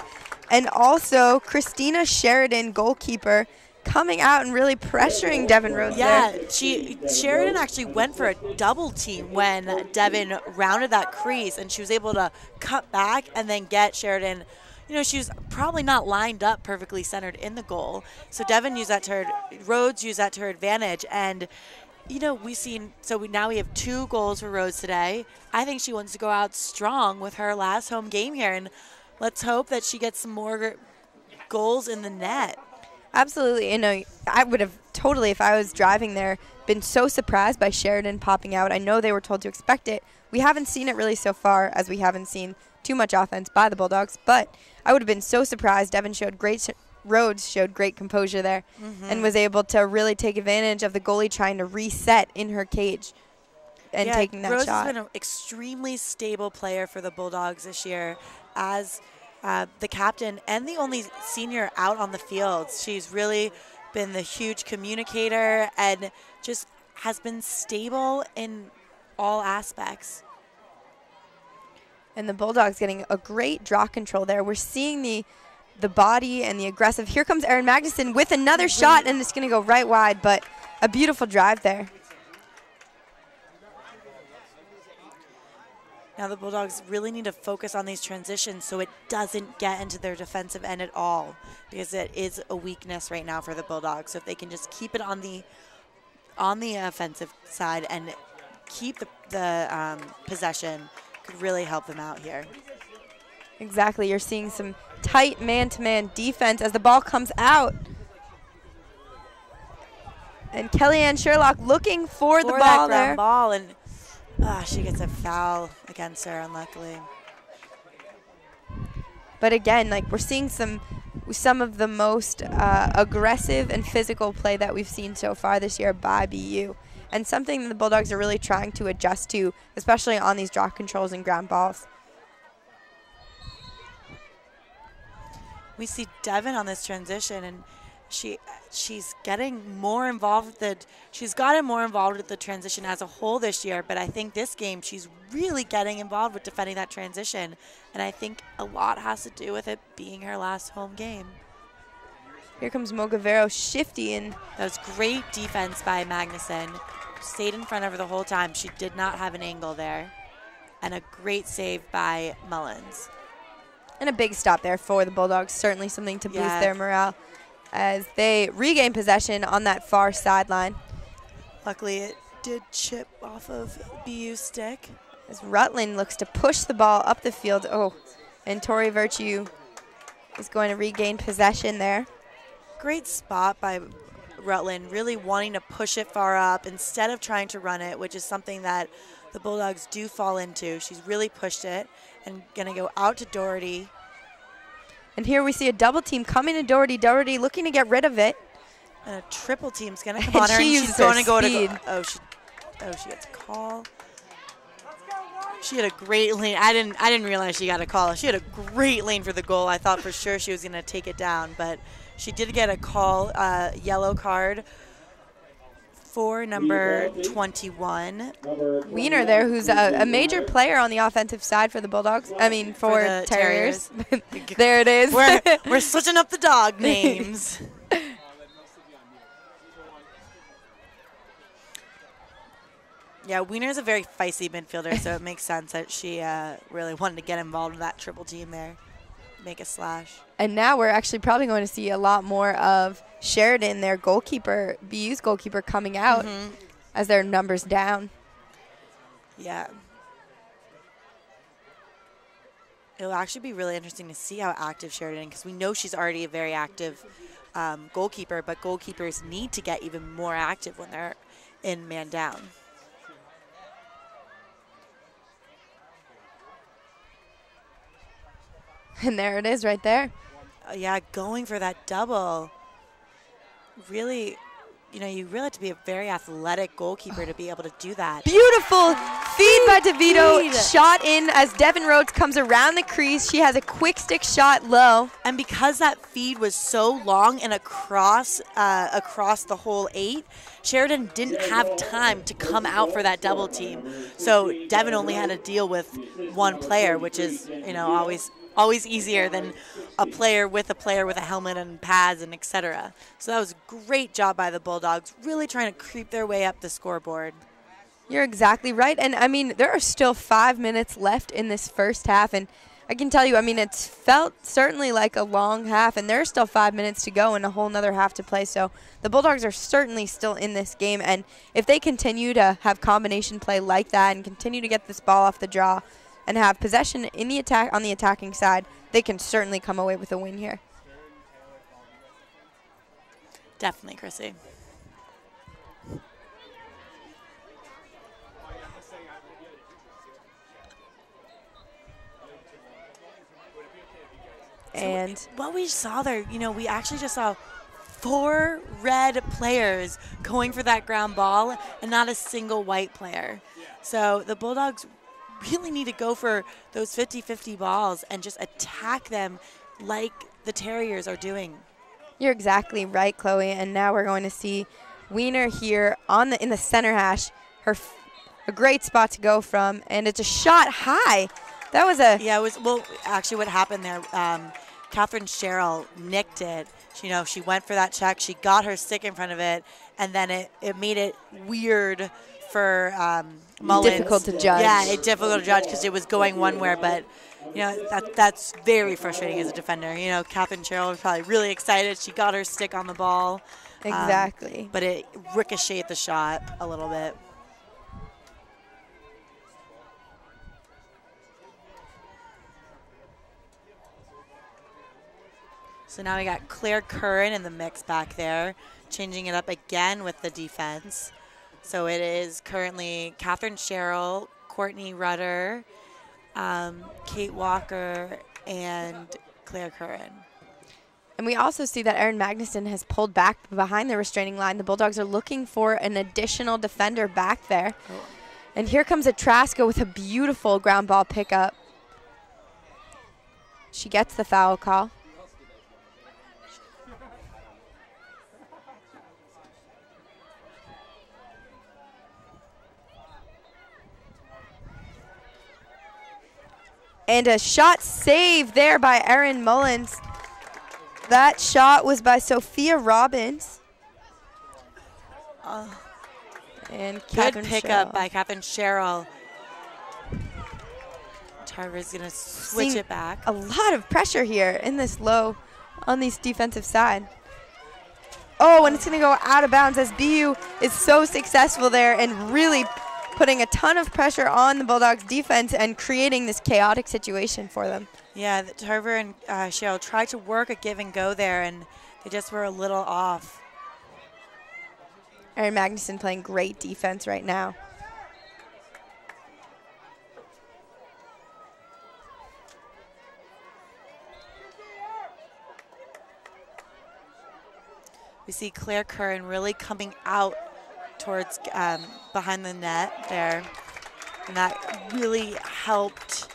and also Christina Sheridan, goalkeeper, coming out and really pressuring Devin Rhodes there. Sheridan actually went for a double team when Devin rounded that crease, and she was able to cut back and then get Sheridan. You know, she was probably not lined up perfectly centered in the goal. So Devin used that to her, Rhodes used that to her advantage. And, you know, now we have 2 goals for Rhodes today. I think she wants to go out strong with her last home game here, and let's hope that she gets some more goals in the net. Absolutely. You know, I would have totally, if I was driving there, been so surprised by Sheridan popping out. I know they were told to expect it. We haven't seen it really so far, as we haven't seen too much offense by the Bulldogs, but I would have been so surprised. Devin showed Rhodes showed great composure there and was able to really take advantage of the goalie trying to reset in her cage and taking that Rhodes shot. has been an extremely stable player for the Bulldogs this year as the captain and the only senior out on the field. She's really been the huge communicator and just has been stable in all aspects. And the Bulldogs getting a great draw control there. We're seeing the body and the aggressive. Here comes Erin Magnuson with another shot, and it's going to go right wide, but a beautiful drive there. Now the Bulldogs really need to focus on these transitions so it doesn't get into their defensive end at all, because it is a weakness right now for the Bulldogs. So if they can just keep it on the offensive side and keep the possession, could really help them out here. Exactly. You're seeing some tight man-to-man defense as the ball comes out. And Kellyanne Sherlock looking for the ball there. Ball, and she gets a foul against her, unluckily. But again, like, we're seeing some of the most aggressive and physical play that we've seen so far this year by BU, and something that the Bulldogs are really trying to adjust to, especially on these draw controls and ground balls. We see Devin on this transition, and she's getting more involved she's gotten more involved with the transition as a whole this year, but I think this game she's really getting involved with defending that transition, and I think a lot has to do with it being her last home game. Here comes Mogavero shifty, and that was great defense by Magnuson. Stayed in front of her the whole time. She did not have an angle there, and a great save by Mullins. And a big stop there for the Bulldogs, certainly something to boost their morale as they regain possession on that far sideline. Luckily, it did chip off of BU's stick. As Rutland looks to push the ball up the field. Oh, and Tori Virtue is going to regain possession there. Great spot by Rutland, really wanting to push it far up instead of trying to run it, which is something that the Bulldogs do fall into. She's really pushed it and going to go out to Doherty. And here we see a double team coming to Doherty. Doherty looking to get rid of it. And a triple team's going to come on her, and she's going to go to she gets a call. She had a great lane. I didn't realize she got a call. She had a great lane for the goal. I thought for sure she was going to take it down, but she did get a call, yellow card for number 21. Wiener there, who's a major player on the offensive side for the Bulldogs. I mean, for the Terriers. There it is. We're switching up the dog names. Yeah, Wiener's a very feisty midfielder, so it makes sense that she really wanted to get involved in that triple team there, make a slash. And now we're actually probably going to see a lot more of Sheridan, their goalkeeper, BU's goalkeeper, coming out as their numbers down. Yeah. It'll actually be really interesting to see how active Sheridan, because we know she's already a very active goalkeeper, but goalkeepers need to get even more active when they're in man down. And there it is right there. Yeah, going for that double. Really, you really have to be a very athletic goalkeeper to be able to do that. Beautiful feed by DeVito. Shot in as Devin Rhodes comes around the crease. She has a quick stick shot low. And because that feed was so long and across the whole 8, Sheridan didn't have time to come out for that double team. So Devin only had to deal with one player, which is, always easier than a player with a helmet and pads and etc. So that was a great job by the Bulldogs, really trying to creep their way up the scoreboard. You're exactly right. And, I mean, there are still 5 minutes left in this first half. And I can tell you, I mean, it's felt certainly like a long half. And there's still 5 minutes to go and a whole nother half to play. So the Bulldogs are certainly still in this game. And if they continue to have combination play like that and continue to get this ball off the draw and have possession in the attack on the attacking side, they can certainly come away with a win here. Definitely, Krissy. And what we saw there, we actually just saw 4 red players going for that ground ball and not a single white player. So the Bulldogs really need to go for those 50-50 balls and just attack them like the Terriers are doing. You're exactly right, Chloe. And now we're going to see Wiener here in the center hash. A great spot to go from, and it's a shot high. That was a... Yeah, it was, well, actually what happened there, Catherine Sherrill nicked it. She went for that check. She got her stick in front of it, and then it made it weird for Mullins. Difficult to judge. Yeah, difficult to judge because it was going one way, but that's very frustrating as a defender. Catherine Sherrill was probably really excited. She got her stick on the ball. Exactly. But it ricocheted the shot a little bit. So now we got Claire Curran in the mix back there, changing it up again with the defense. So it is currently Catherine Sherrill, Courtney Rudder, Kate Walker, and Claire Curran. And we also see that Erin Magnuson has pulled back behind the restraining line. The Bulldogs are looking for an additional defender back there. Oh. And here comes Atraska with a beautiful ground ball pickup. She gets the foul call. And a shot saved there by Erin Mullins. That shot was by Sophia Robbins. And good pickup by Catherine Sherrill. Tarver's going to switch it back. A lot of pressure here in this low on this defensive side. Oh, and it's going to go out of bounds as BU is so successful there and really putting a ton of pressure on the Bulldogs defense and creating this chaotic situation for them. Yeah, Tarver and Cheryl tried to work a give and go there, and they just were a little off. Erin Magnuson playing great defense right now. We see Claire Curran really coming out towards behind the net there. And that really helped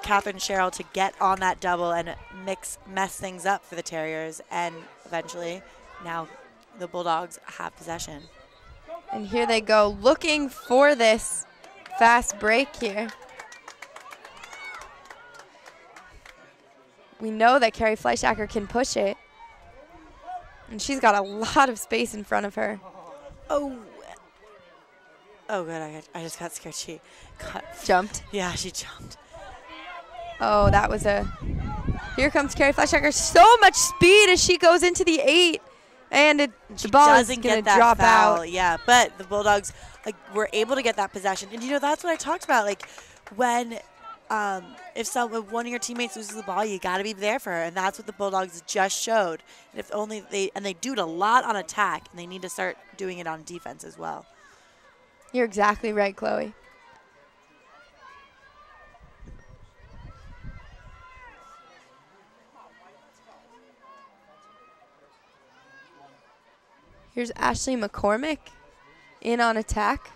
Catherine Sherrill to get on that double and mess things up for the Terriers. And eventually, now the Bulldogs have possession. And here they go, looking for this fast break here. We know that Carrie Fleischacker can push it. And she's got a lot of space in front of her. Oh, good. I just got scared. She jumped. Yeah, she jumped. Oh, that was here comes Carrie Fleischacker. So much speed as she goes into the 8. And the ball is going to drop out. Yeah, but the Bulldogs were able to get that possession. And, that's what I talked about. When if one of your teammates loses the ball, you got to be there for her. And that's what the Bulldogs just showed. And if only they do it a lot on attack, and they need to start doing it on defense as well. You're exactly right, Chloe. Here's Ashley McCormick in on attack.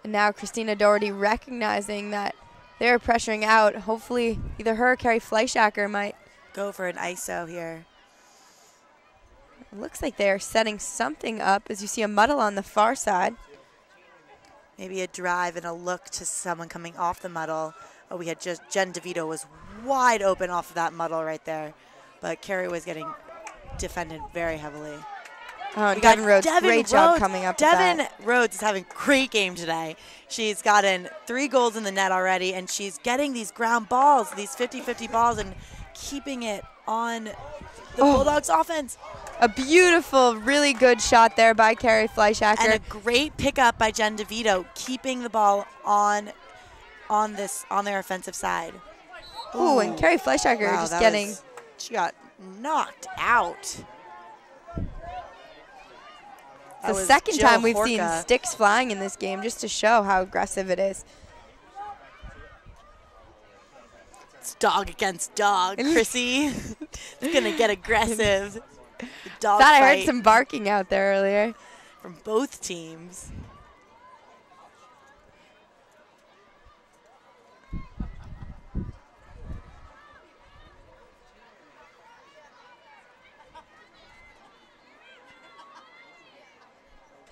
And now Christina Doherty recognizing that they're pressuring out. Hopefully either her or Carrie Fleischacker might go for an ISO here. It looks like they're setting something up as you see a muddle on the far side. Maybe a drive and a look to someone coming off the muddle. Oh, we had just Jen DeVito was wide open off of that muddle right there. But Carrie was getting defended very heavily. Oh, Devin Rhodes, great job coming up with that. Devin Rhodes is having a great game today. She's gotten 3 goals in the net already, and she's getting these ground balls, these 50-50 balls, and keeping it on the Bulldogs offense. A beautiful, really good shot there by Carrie Fleischacker. And a great pickup by Jen DeVito, keeping the ball on their offensive side. Ooh, and Carrie Fleischacker she got knocked out. It's the second time we've seen sticks flying in this game, just to show how aggressive it is. It's dog against dog, Krissy. It's going to get aggressive. Dog Thought I fight heard some barking out there earlier. from both teams.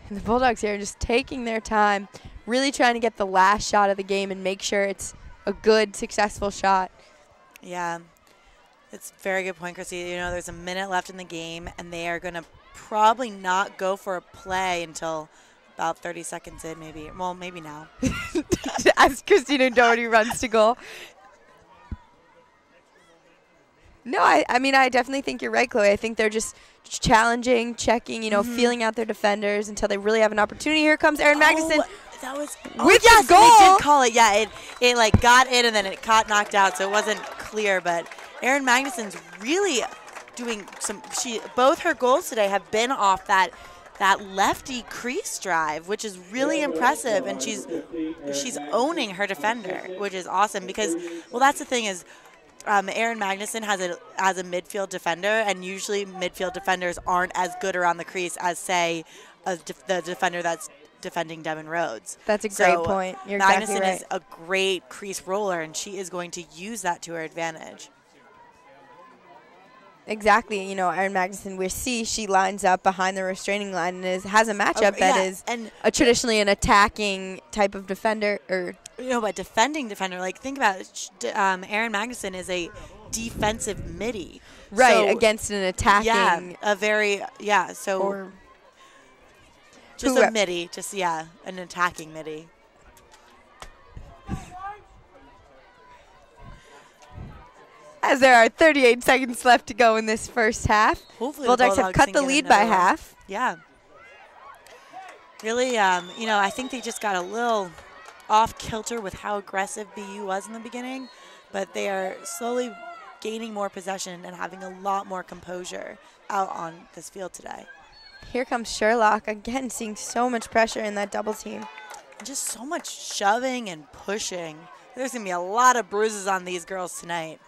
And the Bulldogs here are just taking their time, really trying to get the last shot of the game and make sure it's a good, successful shot. Yeah, it's a very good point, Krissy. You know, there's a minute left in the game, and they are going to probably not go for a play until about 30 seconds in, maybe. Well, maybe now. As Christina Doherty runs to goal. No, I mean, I definitely think you're right, Chloe. I think they're just challenging, checking, you know, feeling out their defenders until they really have an opportunity. Here comes Aaron Magnuson. That was with yes, the goal. They did call it. Yeah, it like got in and then it got knocked out, so it wasn't clear. But Aaron Magnuson's really doing some. Both her goals today have been off that lefty crease drive, which is really impressive, and she's owning her defender, which is awesome because, well, that's the thing is. Aaron Magnuson has a midfield defender, and usually midfield defenders aren't as good around the crease as, say, the defender that's defending Devin Rhodes. That's a great point. You're exactly right. Magnuson is a great crease roller, and she is going to use that to her advantage. Exactly. You know, Aaron Magnuson, we see she lines up behind the restraining line and has a matchup that is traditionally an attacking type of defender. But defending defender, like think about it. Aaron Magnuson is a defensive midi. Right, so, against an attacking. Yeah, so just a midi, an attacking midi. As there are 38 seconds left to go in this first half. Hopefully Bulldogs have cut the lead by half. Yeah. Really, I think they just got a little off kilter with how aggressive BU was in the beginning, but they are slowly gaining more possession and having a lot more composure out on this field today. Here comes Sherlock, again seeing so much pressure in that double team. Just so much shoving and pushing. There's going to be a lot of bruises on these girls tonight.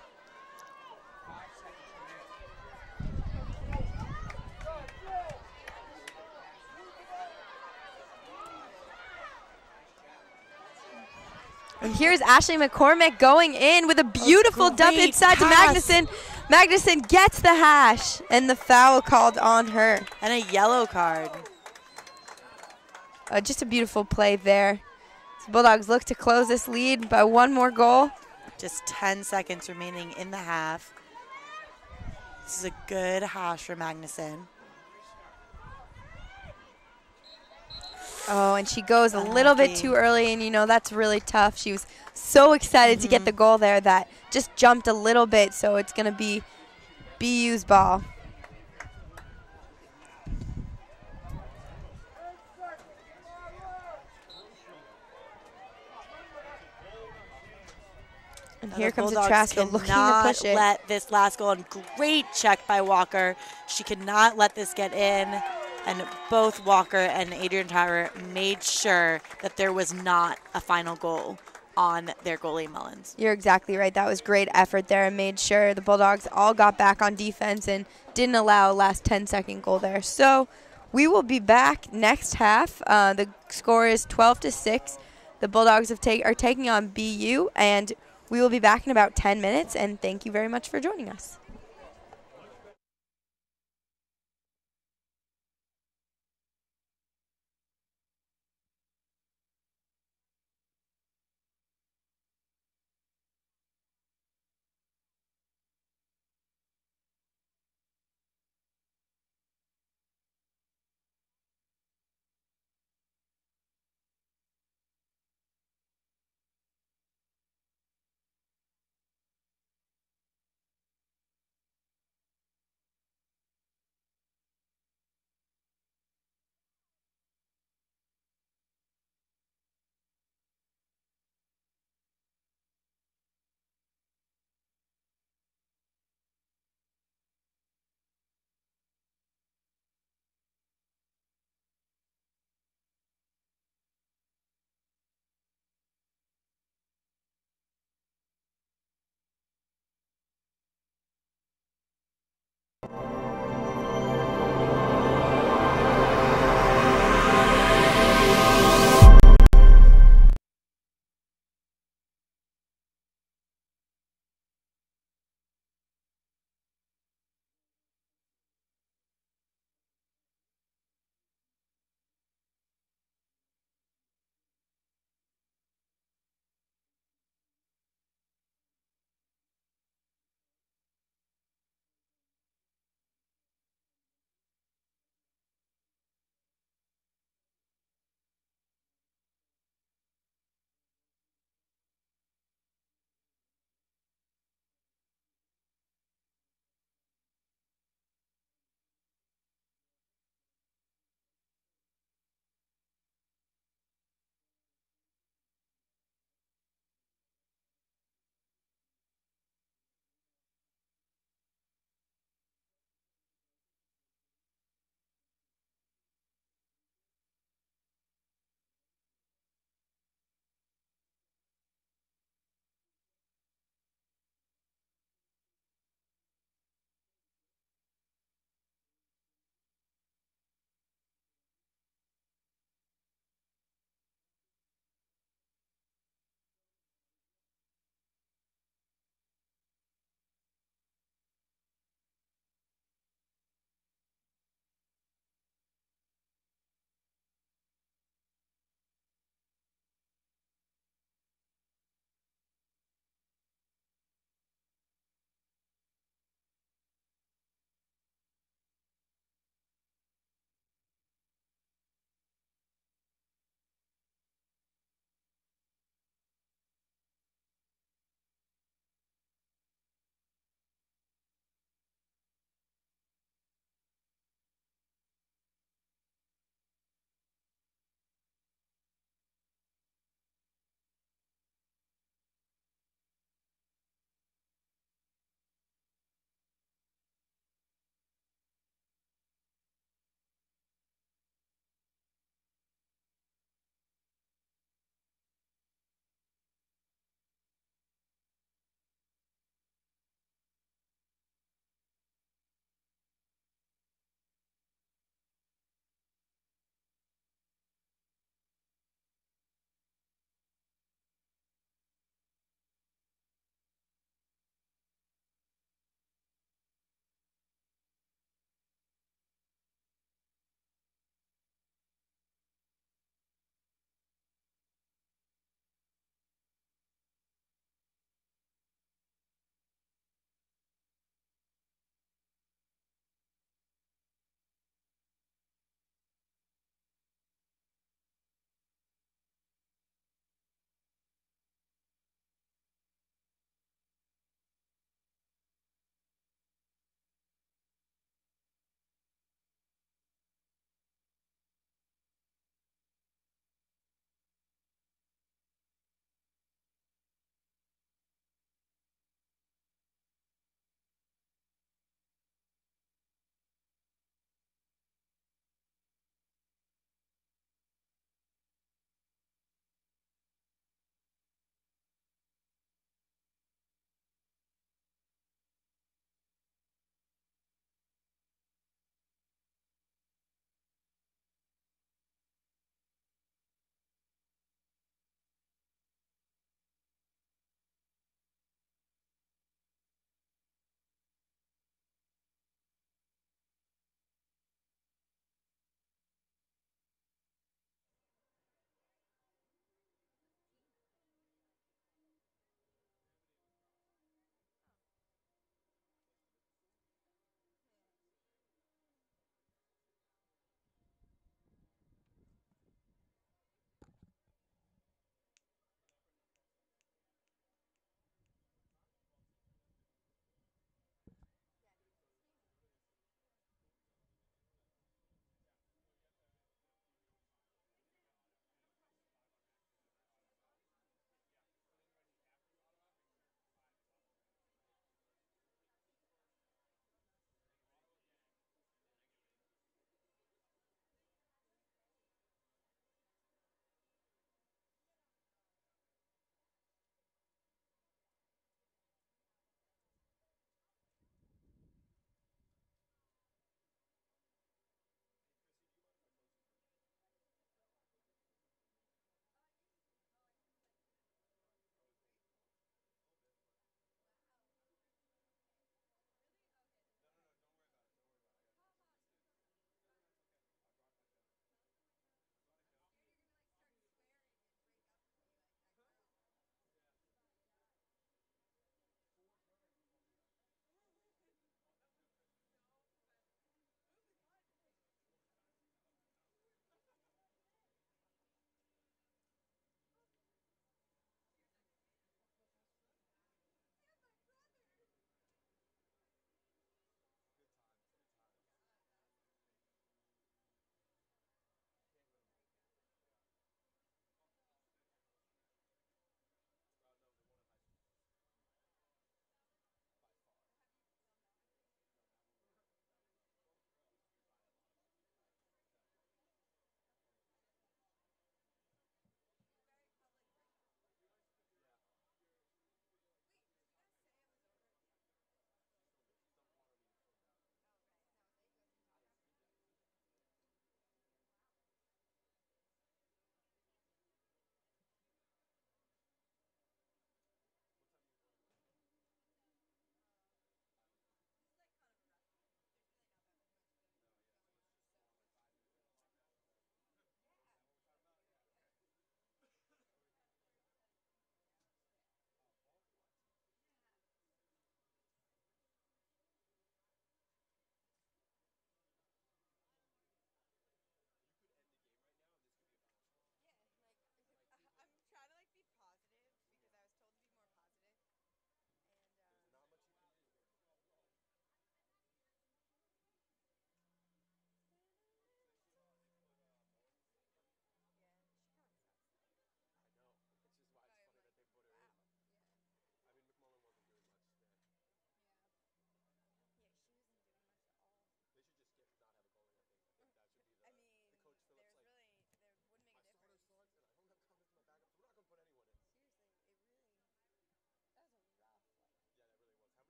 And here's Ashley McCormick going in with a beautiful dump inside to Magnuson. Magnuson gets the hash, and the foul called on her. And a yellow card. Just a beautiful play there. So Bulldogs look to close this lead by one more goal. Just 10 seconds remaining in the half. This is a good hash for Magnuson. Oh, and she goes a little bit too early, and, you know, that's really tough. She was so excited to get the goal there that just jumped a little bit, so it's going to be BU's ball. And here comes Kucharski looking to push it. Let this last goal, and great check by Walker. She could not let this get in. And both Walker and Adrian Tyler made sure that there was not a final goal on their goalie Mullins. You're exactly right. That was great effort there and made sure the Bulldogs all got back on defense and didn't allow a last 10-second goal there. So we will be back next half. The score is 12-6. The Bulldogs are taking on BU, and we will be back in about 10 minutes. And thank you very much for joining us.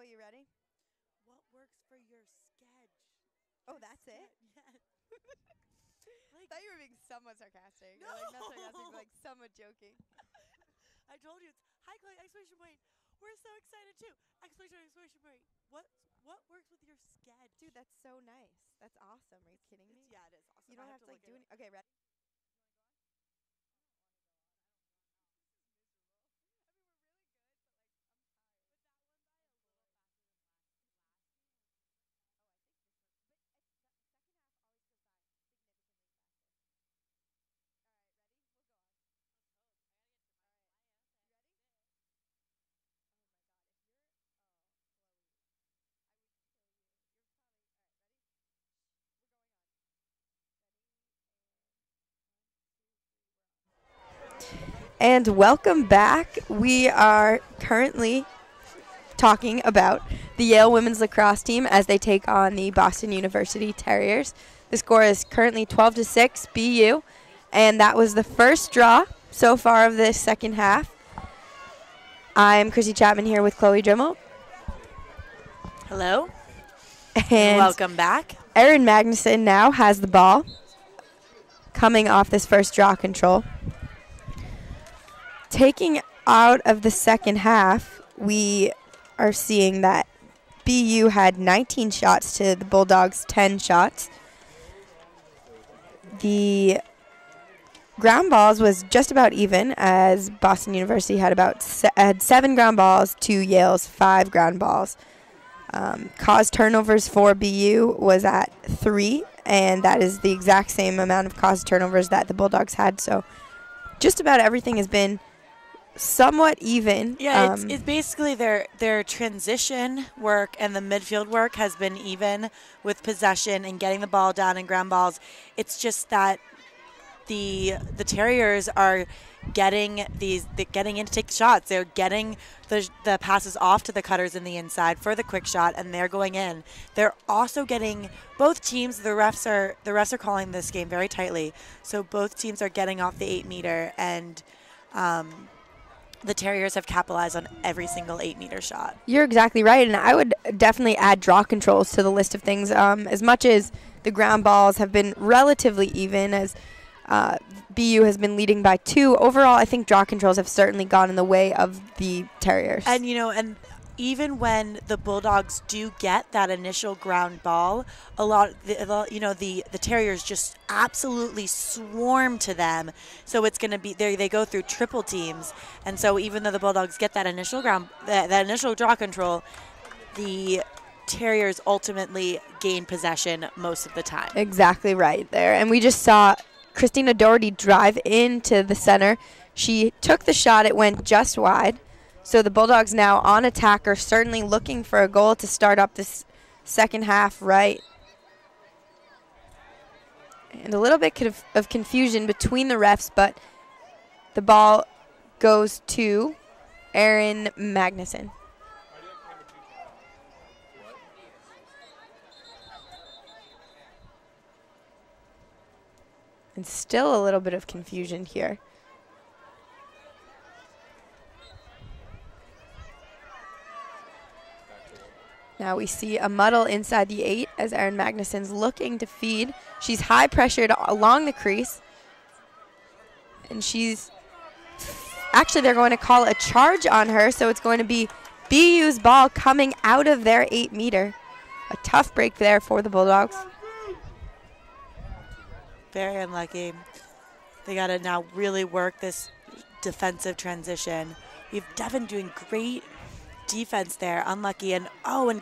Chloe, you ready? What works for your sketch? Oh, that's it? Yes. I thought you were being somewhat sarcastic. No. Or, like, not sarcastic, but like somewhat joking. I told you it's hi Chloe, exclamation point. We're so excited too. Exclamation point. What works with your sketch? Dude, that's so nice. That's awesome. Are you kidding me? Yeah, it is awesome. You don't have to like do any. Okay, ready? And welcome back. We are currently talking about the Yale women's lacrosse team as they take on the Boston University Terriers. The score is currently 12-6 BU, and that was the first draw so far of this second half. I'm Krissy Chapman here with Chloe Drimal. Hello. And welcome back. Erin Magnuson now has the ball coming off this first draw control. Taking out of the second half, we are seeing that BU had 19 shots to the Bulldogs' 10 shots. The ground balls was just about even, as Boston University had had 7 ground balls to Yale's 5 ground balls. Caused turnovers for BU was at 3, and that is the exact same amount of caused turnovers that the Bulldogs had. So just about everything has been somewhat even. Yeah, it's basically their transition work and the midfield work has been even with possession and getting the ball down and ground balls. It's just that the Terriers are getting in to take the shots. They're getting the passes off to the cutters in the inside for the quick shot, and they're going in. They're also getting both teams. The refs are calling this game very tightly, so both teams are getting off the 8-meter and. The Terriers have capitalized on every single 8-meter shot. You're exactly right, and I would definitely add draw controls to the list of things. As much as the ground balls have been relatively even, as BU has been leading by 2, overall I think draw controls have certainly gone in the way of the Terriers. And, even when the Bulldogs do get that initial ground ball, the Terriers just absolutely swarm to them. So it's going to be they go through triple teams, and so even though the Bulldogs get that initial that initial draw control, the Terriers ultimately gain possession most of the time. Exactly right there, and we just saw Christina Doherty drive into the center. She took the shot; it went just wide. So the Bulldogs now on attack are certainly looking for a goal to start up this second half right. And a little bit of confusion between the refs, but the ball goes to Erin Magnuson. And still a little bit of confusion here. Now we see a muddle inside the 8 as Erin Magnuson's looking to feed. She's high pressured along the crease. And they're going to call a charge on her, so it's going to be BU's ball coming out of their 8-meter. A tough break there for the Bulldogs. Very unlucky. They got to now really work this defensive transition. We've Devin doing great defense there, unlucky, and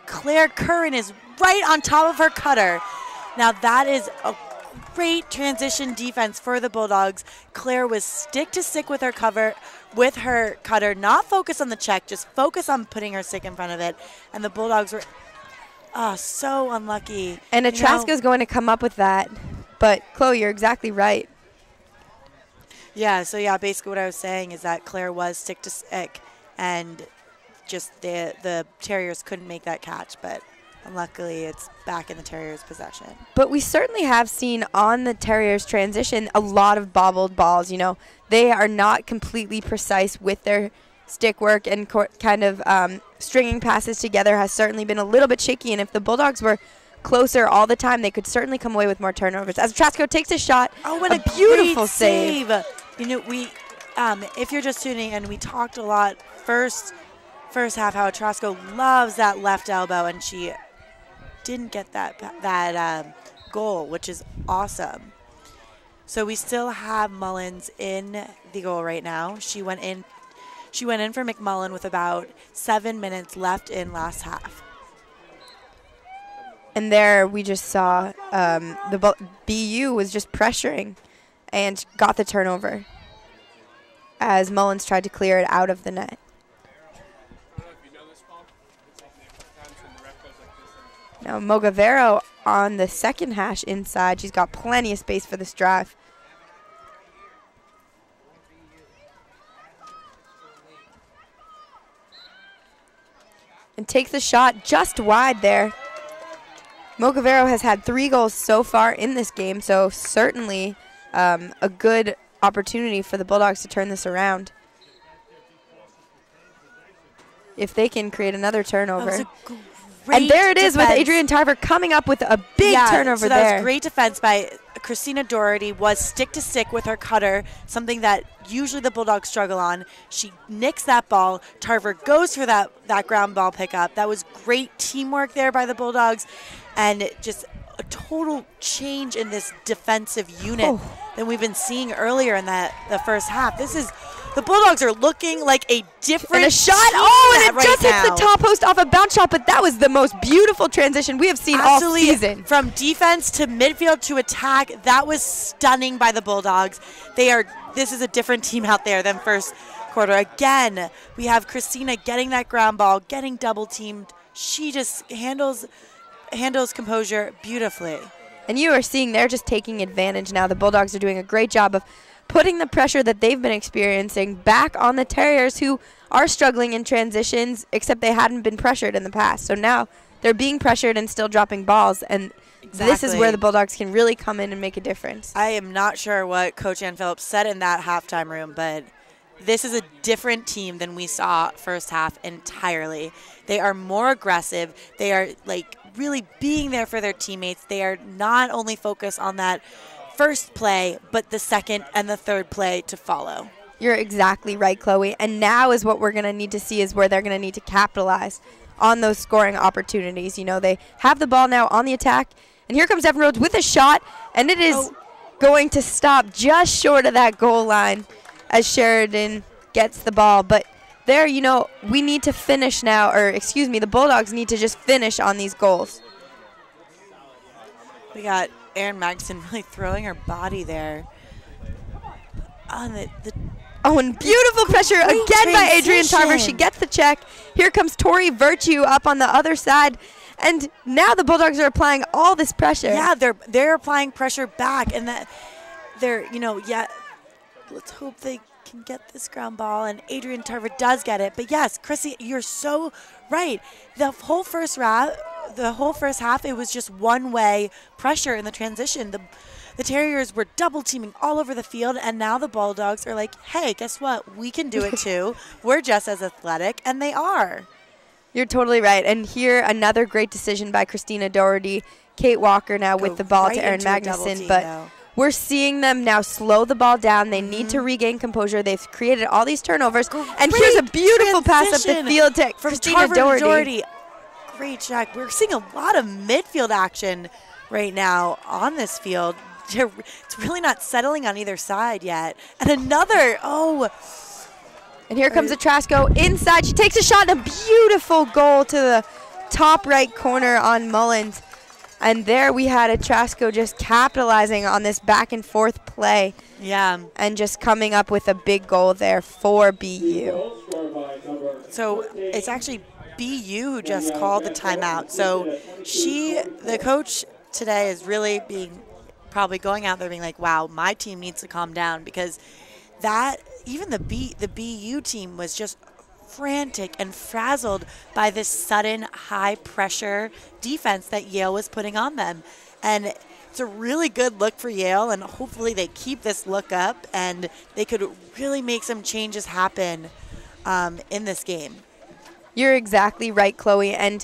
Claire Curran is right on top of her cutter. Now that is a great transition defense for the Bulldogs. Claire was stick to stick with her cutter, not focus on the check, just focus on putting her stick in front of it, and the Bulldogs were so unlucky. And Atraska's going to come up with that, but Chloe, you're exactly right. Yeah, basically what I was saying is that Claire was stick to stick, and just the Terriers couldn't make that catch, but unluckily it's back in the Terriers' possession. But we certainly have seen on the Terriers' transition a lot of bobbled balls. They are not completely precise with their stick work and kind of stringing passes together has certainly been a little bit shaky, and if the Bulldogs were closer all the time, they could certainly come away with more turnovers. As Trasco takes a shot, what a beautiful save. You know, if you're just tuning in, we talked a lot first half how Trasco loves that left elbow, and she didn't get that goal, which is awesome. So we still have Mullins in the goal right now. She went in for McMullen with about 7 minutes left in last half. And there we just saw the BU was just pressuring and got the turnover as Mullins tried to clear it out of the net. Now Mogavero on the second hash inside. She's got plenty of space for this drive. And takes the shot just wide there. Mogavero has had 3 goals so far in this game, so certainly a good opportunity for the Bulldogs to turn this around. If they can create another turnover. And there it is with Adrian Tarver coming up with a big turnover there. That was great defense by Christina Doherty, was stick-to-stick with her cutter, something that usually the Bulldogs struggle on. She nicks that ball. Tarver goes for that ground ball pickup. That was great teamwork there by the Bulldogs, and just a total change in this defensive unit than we've been seeing earlier in the first half. The Bulldogs are looking like a different and a shot. And it just hits the top post off a bounce shot, but that was the most beautiful transition we have seen all season. From defense to midfield to attack, that was stunning by the Bulldogs. This is a different team out there than first quarter. Again, we have Christina getting that ground ball, getting double teamed. She just handles composure beautifully. And you are seeing they're just taking advantage now. The Bulldogs are doing a great job of putting the pressure that they've been experiencing back on the Terriers, who are struggling in transitions, except they hadn't been pressured in the past. So now they're being pressured and still dropping balls, and this is where the Bulldogs can really come in and make a difference. I am not sure what Coach Ann Phillips said in that halftime room, but this is a different team than we saw first half entirely. They are more aggressive. They are really being there for their teammates. They are not only focused on that first play, but the second and the third play to follow. You're exactly right, Chloe. And now is what we're going to need to see is where they're going to need to capitalize on those scoring opportunities. You know, they have the ball now on the attack. And here comes Evan Rhodes with a shot. And it is going to stop just short of that goal line as Sheridan gets the ball. But there, we need to finish now. The Bulldogs need to just finish on these goals. We got Erin Magnuson really throwing her body there. On and beautiful pressure again by Adrian Tarver. She gets the check. Here comes Tori Virtue up on the other side. And now the Bulldogs are applying all this pressure. Yeah, they're applying pressure back. And let's hope they can get this ground ball. And Adrian Tarver does get it. But yes, Krissy, you're so right. The whole first half, it was just one-way pressure in the transition. The Terriers were double teaming all over the field, and now the Bulldogs are like, hey, guess what? We can do it too. We're just as athletic, and they are. You're totally right. And here, another great decision by Christina Doherty. Kate Walker now with the ball to Erin Magnuson. But we're seeing them now slow the ball down. They need to regain composure. They've created all these turnovers. And here's a beautiful pass up the field to Christina Doherty. Great check. We're seeing a lot of midfield action right now on this field. It's really not settling on either side yet. And another, And here comes a Trasco inside. She takes a shot and a beautiful goal to the top right corner on Mullins. And there we had a Trasco just capitalizing on this back and forth play. Yeah. And just coming up with a big goal there for BU. So it's actually BU who just called the timeout. So the coach today is really probably going out there being like, wow, my team needs to calm down, because even the BU team was just frantic and frazzled by this sudden high pressure defense that Yale was putting on them. And it's a really good look for Yale, and hopefully they keep this look up and they could really make some changes happen in this game. You're exactly right, Chloe. And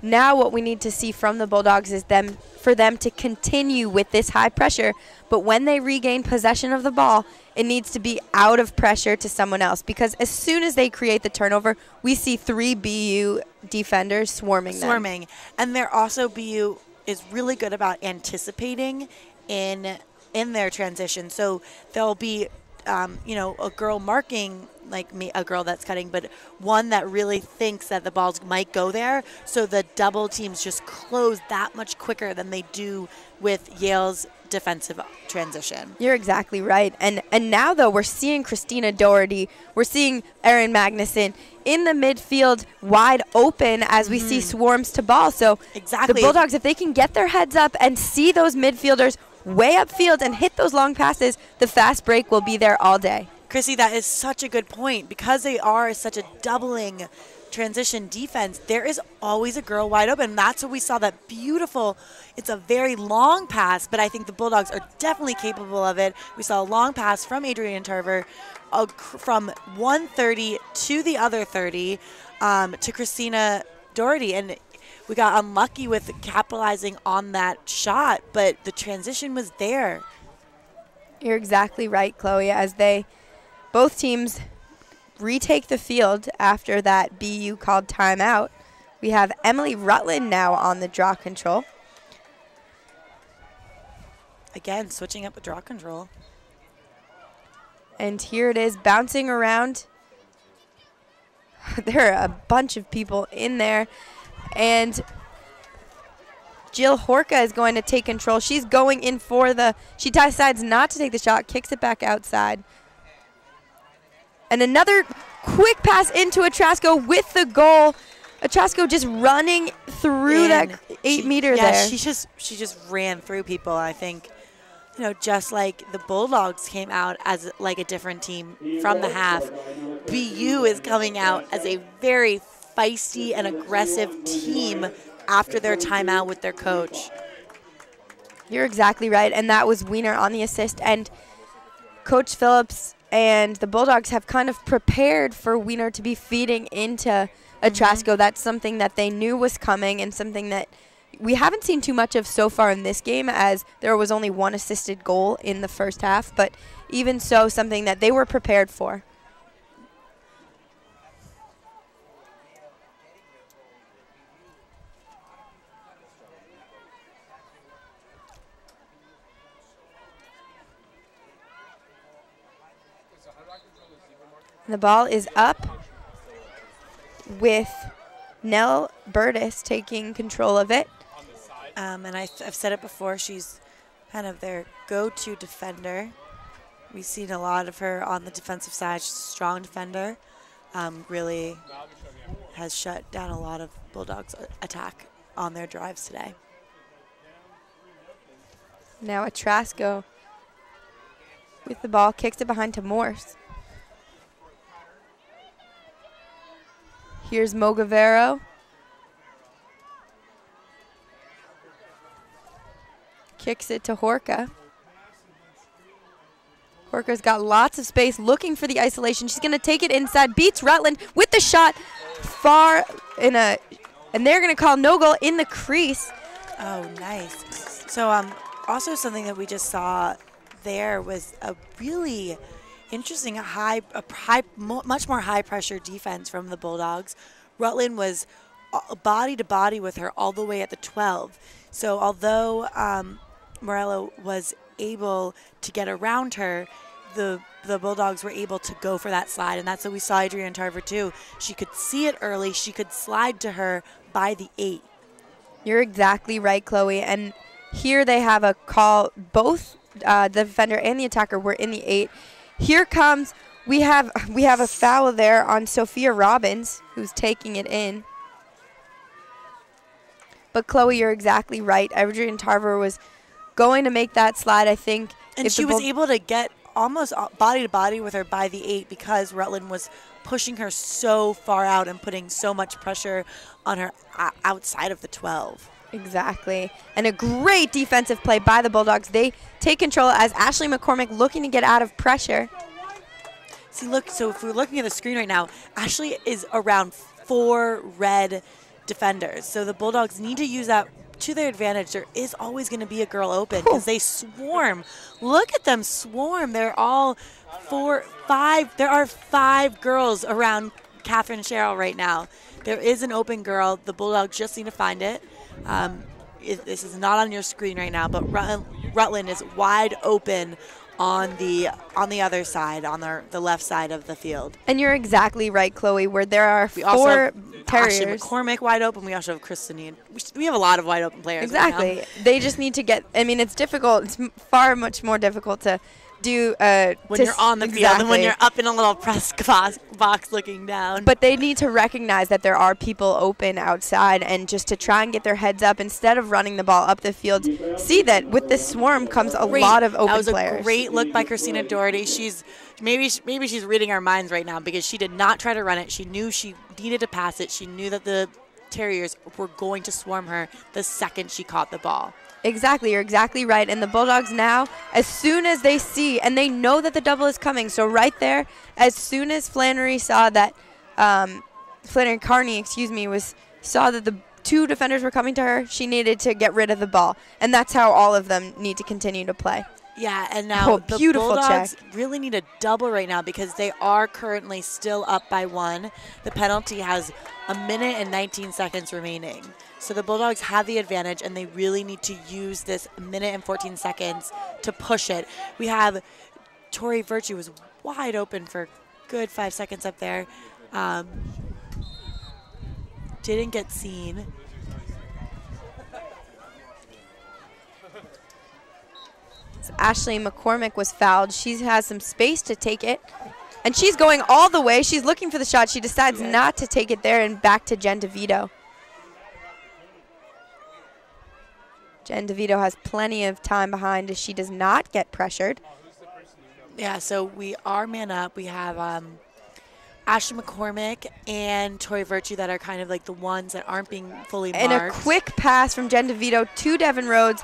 now what we need to see from the Bulldogs is for them to continue with this high pressure. But when they regain possession of the ball, it needs to be out of pressure to someone else. Because as soon as they create the turnover, we see 3 BU defenders swarming them. And they're also, BU is really good about anticipating in their transition. So there'll be, a girl marking, like me, a girl that's cutting, but one that really thinks that the balls might go there. So the double teams just close that much quicker than they do with Yale's defensive transition. You're exactly right. And now, though, we're seeing Christina Doherty, we're seeing Erin Magnuson in the midfield wide open as we see swarms to ball. So exactly. The Bulldogs, if they can get their heads up and see those midfielders way upfield and hit those long passes, the fast break will be there all day. Krissy, that is such a good point. Because they are such a doubling transition defense, there is always a girl wide open. That's what we saw, that beautiful, it's a very long pass, but I think the Bulldogs are definitely capable of it. We saw a long pass from Adrian Tarver from one 30 to the other 30 to Christina Doherty. And we got unlucky with capitalizing on that shot, but the transition was there. You're exactly right, Chloe, as both teams retake the field after that BU called timeout. We have Emily Rutland now on the draw control. Again, switching up with draw control. And here it is, bouncing around. There are a bunch of people in there. And Jill Horka is going to take control. She's going in for she decides not to take the shot, kicks it back outside. And another quick pass into Atrasco with the goal. Atrasco just running through that 8 meter there. She just ran through people. I think, just like the Bulldogs came out as like a different team from the half, BU is coming out as a very feisty and aggressive team after their timeout with their coach. You're exactly right, and that was Wiener on the assist. And Coach Phillips and the Bulldogs have kind of prepared for Wiener to be feeding into Atrasco. That's something that they knew was coming and something that we haven't seen too much of so far in this game, as there was only 1 assisted goal in the first half. But even so, something that they were prepared for. The ball is up with Nell Burtis taking control of it. And I've said it before, she's kind of their go-to defender. We've seen a lot of her on the defensive side. She's a strong defender. Really has shut down a lot of Bulldogs' attack on their drives today. Now Atrasco with the ball, kicks it behind to Morse. Here's Mogavero. Kicks it to Horka. Horka's got lots of space, looking for the isolation. She's going to take it inside, beats Rutland with the shot far and they're going to call no goal in the crease. Oh, nice. So also something that we just saw there was a really interesting, much more high-pressure defense from the Bulldogs. Rutland was body to body with her all the way at the 12. So although Morello was able to get around her, the Bulldogs were able to go for that slide, and that's what we saw Adrian Tarver do. She could see it early. She could slide to her by the 8. You're exactly right, Chloe. And here they have a call. Both the defender and the attacker were in the 8. Here comes, we have a foul there on Sophia Robbins, who's taking it in. But Chloe, you're exactly right. Adrian Tarver was going to make that slide, I think. And she was able to get almost body to body with her by the 8 because Rutland was pushing her so far out and putting so much pressure on her outside of the 12. Exactly. And a great defensive play by the Bulldogs. They take control as Ashley McCormick looking to get out of pressure. See, look, so if we're looking at the screen right now, Ashley is around 4 red defenders. So the Bulldogs need to use that to their advantage. There is always going to be a girl open because they swarm. Look at them swarm. They're all 4, 5. There are 5 girls around Catherine Sherrill right now. There is an open girl. The Bulldogs just need to find it. This is not on your screen right now, but Rutland is wide open on the other side, on the left side of the field. And you're exactly right, Chloe, where there are 4 Terriers. Ashley McCormick wide open. We also have Krissy. We have a lot of wide open players. Exactly. Right now. They just need to get, I mean, it's difficult. It's far much more difficult to do when you're on the field and when you're up in a little press box looking down. But they need to recognize that there are people open outside and just to try and get their heads up instead of running the ball up the field. See that with this swarm comes a lot of open players. That was a great look by Christina Doherty. She's maybe she's reading our minds right now because she did not try to run it. She knew she needed to pass it. She knew that the Terriers were going to swarm her the second she caught the ball. Exactly, you're exactly right. And the Bulldogs now, as soon as they see, and they know that the double is coming, so right there, as soon as Flannery saw that, Flannery Carney, saw that the 2 defenders were coming to her, she needed to get rid of the ball. And that's how all of them need to continue to play. Yeah, and now the Bulldogs really need a double right now because they are currently still up by 1. The penalty has 1 minute and 19 seconds remaining. So the Bulldogs have the advantage, and they really need to use this 1 minute and 14 seconds to push it. We have Tori Virtue was wide open for a good 5 seconds up there. Didn't get seen. So Ashley McCormick was fouled. She has some space to take it. And she's going all the way. She's looking for the shot. She decides not to take it there and back to Jen DeVito. Jen DeVito has plenty of time behind as she does not get pressured. Yeah, so we are man up. We have Ashley McCormick and Tori Virtue that are kind of like the ones that aren't being fully marked. And a quick pass from Jen DeVito to Devin Rhodes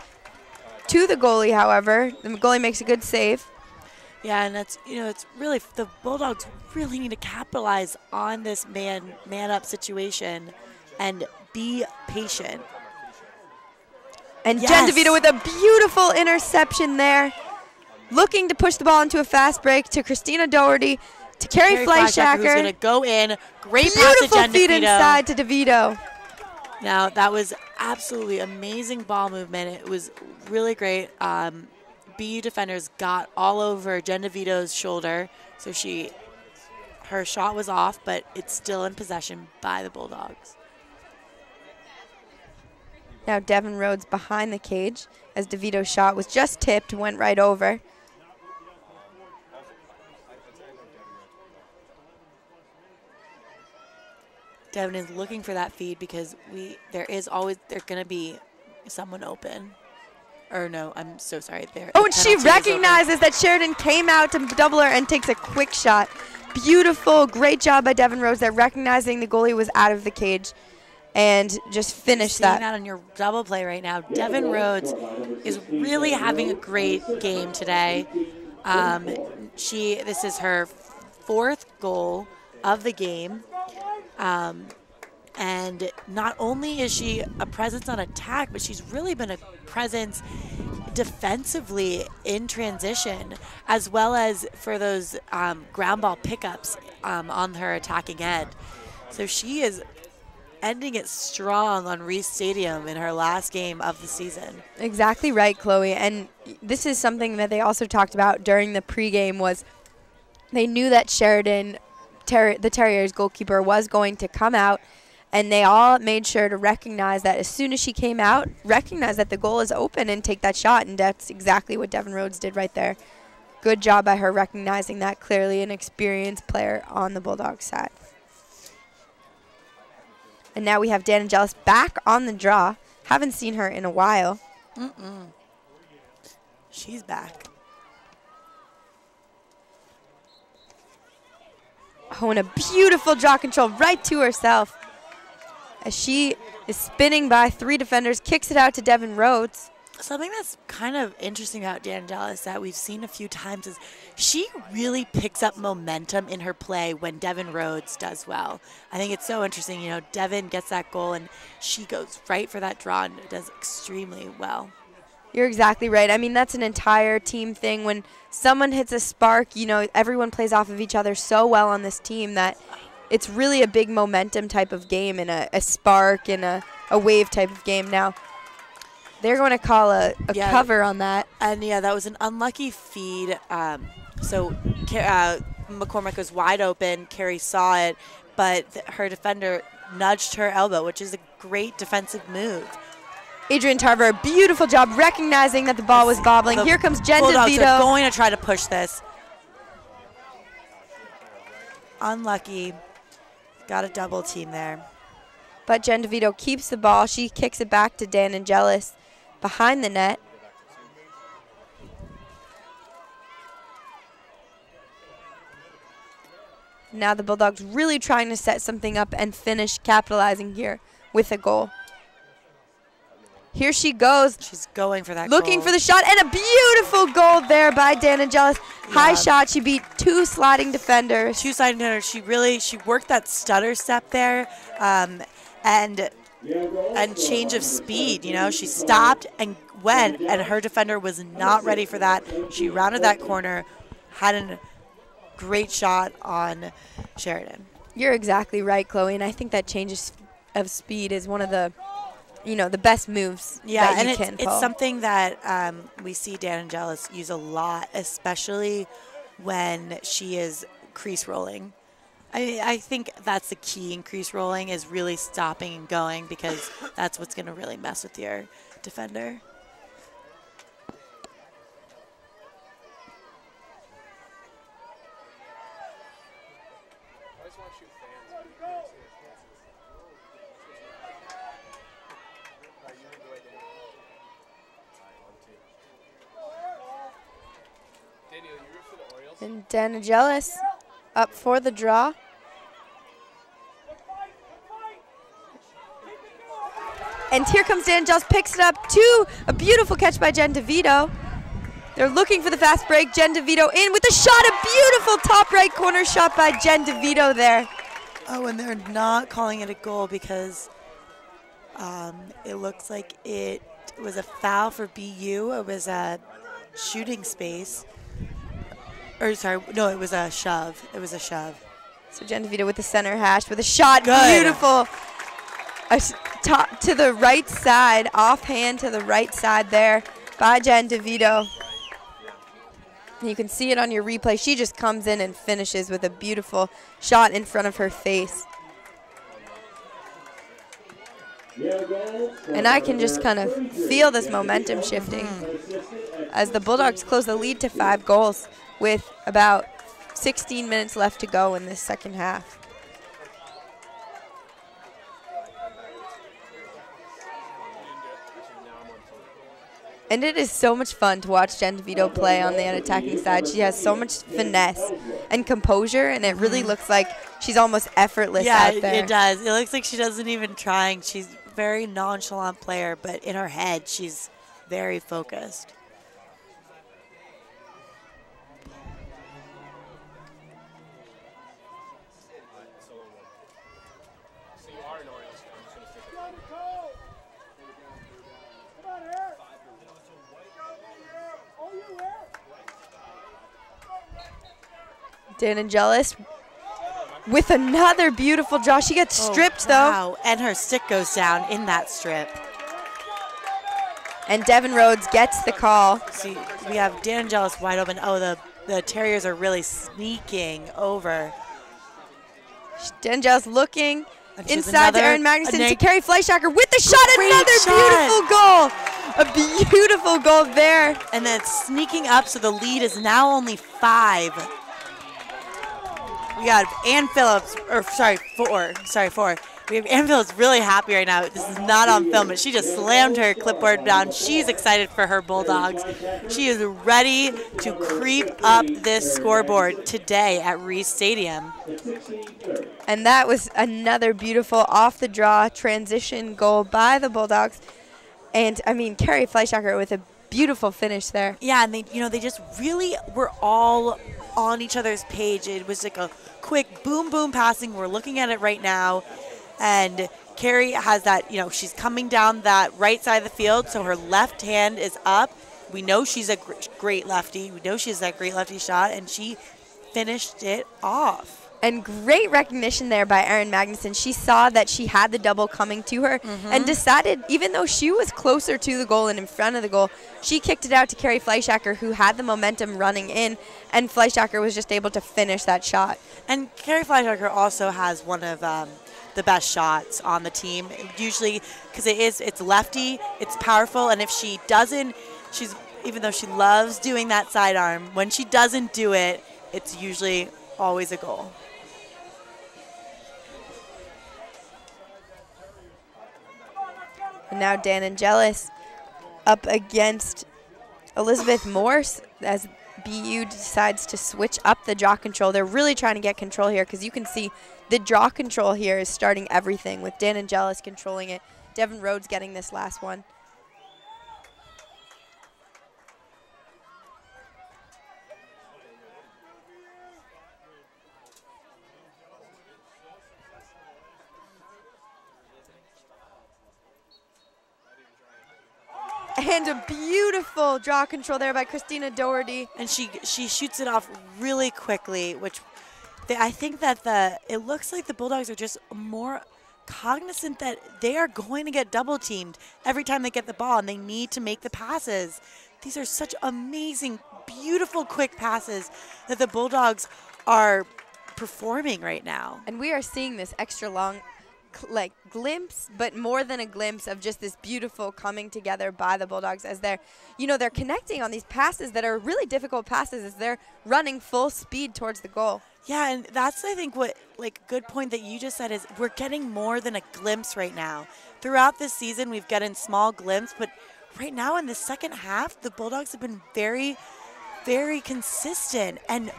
to the goalie, however. The goalie makes a good save. Yeah, and that's, it's really, the Bulldogs really need to capitalize on this man-up situation and be patient. And Jen DeVito with a beautiful interception there. Looking to push the ball into a fast break to Christina Doherty, to Carrie Fleischacker. Who's going to go in. Great pass to Jen DeVito. Beautiful feet inside to DeVito. Now, that was absolutely amazing ball movement. It was really great. BU defenders got all over Jen DeVito's shoulder. So her shot was off, but it's still in possession by the Bulldogs. Now Devin Rhodes behind the cage as DeVito's shot was just tipped, went right over. Devin is looking for that feed because there's going to be someone open. Or no, I'm so sorry. And she recognizes that Sheridan came out to double her and takes a quick shot. Beautiful, great job by Devin Rhodes there, recognizing the goalie was out of the cage and just finished that. Seeing that on your double play right now. Devin Rhodes is really having a great game today. This is her 4th goal of the game. And not only is she a presence on attack, but she's really been a presence defensively in transition, as well as for those ground ball pickups on her attacking end. So she is ending it strong on Reese Stadium in her last game of the season. Exactly right, Chloe. And this is something that they also talked about during the pregame was they knew that Sheridan, the Terriers goalkeeper, was going to come out, and they all made sure to recognize that as soon as she came out, recognize that the goal is open and take that shot, and that's exactly what Devin Rhodes did right there. Good job by her recognizing that, clearly an experienced player on the Bulldogs side. And now we have Dan Angelis back on the draw. Haven't seen her in a while. She's back. Oh, and a beautiful draw control right to herself. As she is spinning by 3 defenders, kicks it out to Devin Rhodes. Something that's kind of interesting about D'Angelis that we've seen a few times is she really picks up momentum in her play when Devin Rhodes does well. I think it's so interesting. You know, Devin gets that goal and she goes right for that draw and does extremely well. You're exactly right. I mean, that's an entire team thing. When someone hits a spark, you know, everyone plays off of each other so well on this team that it's really a big momentum type of game and a spark and a wave type of game. Now, they're going to call a cover on that. And, yeah, that was an unlucky feed. McCormick was wide open. Carrie saw it, but her defender nudged her elbow, which is a great defensive move. Adrian Tarver, beautiful job recognizing that the ball was bobbling. Here comes Jen Bulldogs DeVito. are going to try to push this. Unlucky. Got a double team there. But Jen DeVito keeps the ball. She kicks it back to D'Angelis behind the net. Now the Bulldogs really trying to set something up and finish capitalizing here with a goal. Here she goes. She's going for that Looking goal. for the shot, and a beautiful goal there by D'Angelis. Yeah. High shot. She beat two sliding defenders. Two sliding defenders. She worked that stutter step there, and change of speed. You know, she stopped and went, and her defender was not ready for that. She rounded that corner, had a great shot on Sheridan. You're exactly right, Chloe, and I think that change of speed is one of the the best moves that you can pull. It's something that we see D'Angelis use a lot, especially when she is crease rolling. I think that's the key in crease rolling is really stopping and going, because that's what's going to really mess with your defender. And D'Angelis up for the draw. And here comes D'Angelis, picks it up to a beautiful catch by Jen DeVito. They're looking for the fast break. Jen DeVito in with a shot, a beautiful top right corner shot by Jen DeVito there. Oh, and they're not calling it a goal because it looks like it was a foul for BU. It was a shooting space. Or sorry, no, it was a shove. It was a shove. So Jen DeVito with the center hash with a shot. Good. Beautiful. A top to the right side, offhand to the right side there by Jen DeVito. And you can see it on your replay. She just comes in and finishes with a beautiful shot in front of her face. And I can just kind of feel this momentum shifting as the Bulldogs close the lead to 5 goals with about 16 minutes left to go in this second half. And it is so much fun to watch Jen DeVito play on the attacking side. She has so much finesse and composure, and it really looks like she's almost effortless out there. Yeah, it does. It looks like she doesn't even try. She's a very nonchalant player, but in her head, she's very focused. D'Angelis with another beautiful draw. She gets stripped, though. And her stick goes down in that strip. And Devin Rhodes gets the call. See, we have D'Angelis wide open. Oh, the Terriers are really sneaking over. D'Angelis looking inside to Erin Magnuson to Carrie Fleischacker with the shot. Another beautiful goal. A beautiful goal there. And then sneaking up, so the lead is now only 5. We got Ann Phillips, or sorry, 4. We have Ann Phillips really happy right now. This is not on film, but she just slammed her clipboard down. She's excited for her Bulldogs. She is ready to creep up this scoreboard today at Reese Stadium. And that was another beautiful off the draw transition goal by the Bulldogs. And, I mean, Carrie Fleischacker with a beautiful finish there. Yeah, and they just really were all on each other's page. It was like a quick boom, boom passing. We're looking at it right now. And Carrie has that, she's coming down that right side of the field, so her left hand is up. We know she's a great lefty. We know she has that great lefty shot, and she finished it off. And great recognition there by Erin Magnuson. She saw that she had the double coming to her and decided, even though she was closer to the goal and in front of the goal, she kicked it out to Carrie Fleischacker, who had the momentum running in, and Fleischacker was just able to finish that shot. And Carrie Fleischacker also has one of the best shots on the team, usually because it's lefty, it's powerful, and if she doesn't, even though she loves doing that sidearm, when she doesn't do it, it's usually always a goal. And now Dan Angelis up against Elizabeth Morse as BU decides to switch up the draw control. They're really trying to get control here because you can see the draw control here is starting everything with Dan Angelis controlling it. Devin Rhodes getting this last one. And a beautiful draw control there by Christina Doherty. And she shoots it off really quickly, which I think that it looks like the Bulldogs are just more cognizant that they are going to get double teamed every time they get the ball, and they need to make the passes. These are such amazing, beautiful, quick passes that the Bulldogs are performing right now. And we are seeing this extra long glimpse, but more than a glimpse of just this beautiful coming together by the Bulldogs as they're connecting on these passes that are really difficult passes as they're running full speed towards the goal. Yeah, and that's, I think, what, good point that you just said is we're getting more than a glimpse right now. Throughout this season, we've gotten small glimpses, but right now in the second half, the Bulldogs have been very, very consistent and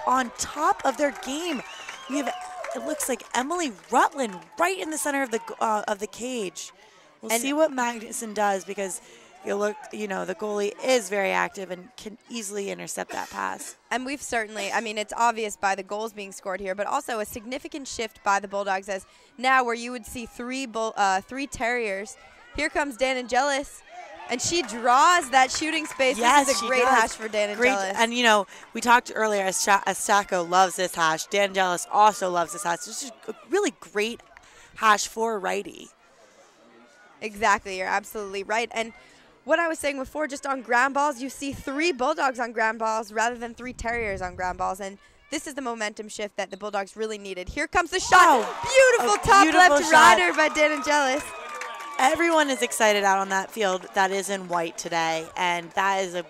on top of their game. We have, it looks like, Emily Rutland right in the center of the cage. We'll see what Magnuson does because the goalie is very active and can easily intercept that pass. And we've certainly, it's obvious by the goals being scored here, but also a significant shift by the Bulldogs as now where you would see three Terriers. Here comes Dan Angelis, and she draws that shooting space. Yes, this is a great hash for Dan Angelis. And, we talked earlier, Astako loves this hash. Dan Angelis also loves this hash. It's just a really great hash for a righty. Exactly. You're absolutely right. And what I was saying before, just on ground balls, you see 3 Bulldogs on ground balls rather than 3 Terriers on ground balls. And this is the momentum shift that the Bulldogs really needed. Here comes the shot. Oh, beautiful top left rider by Dan Angelis. Everyone is excited out on that field that is in white today, and that is a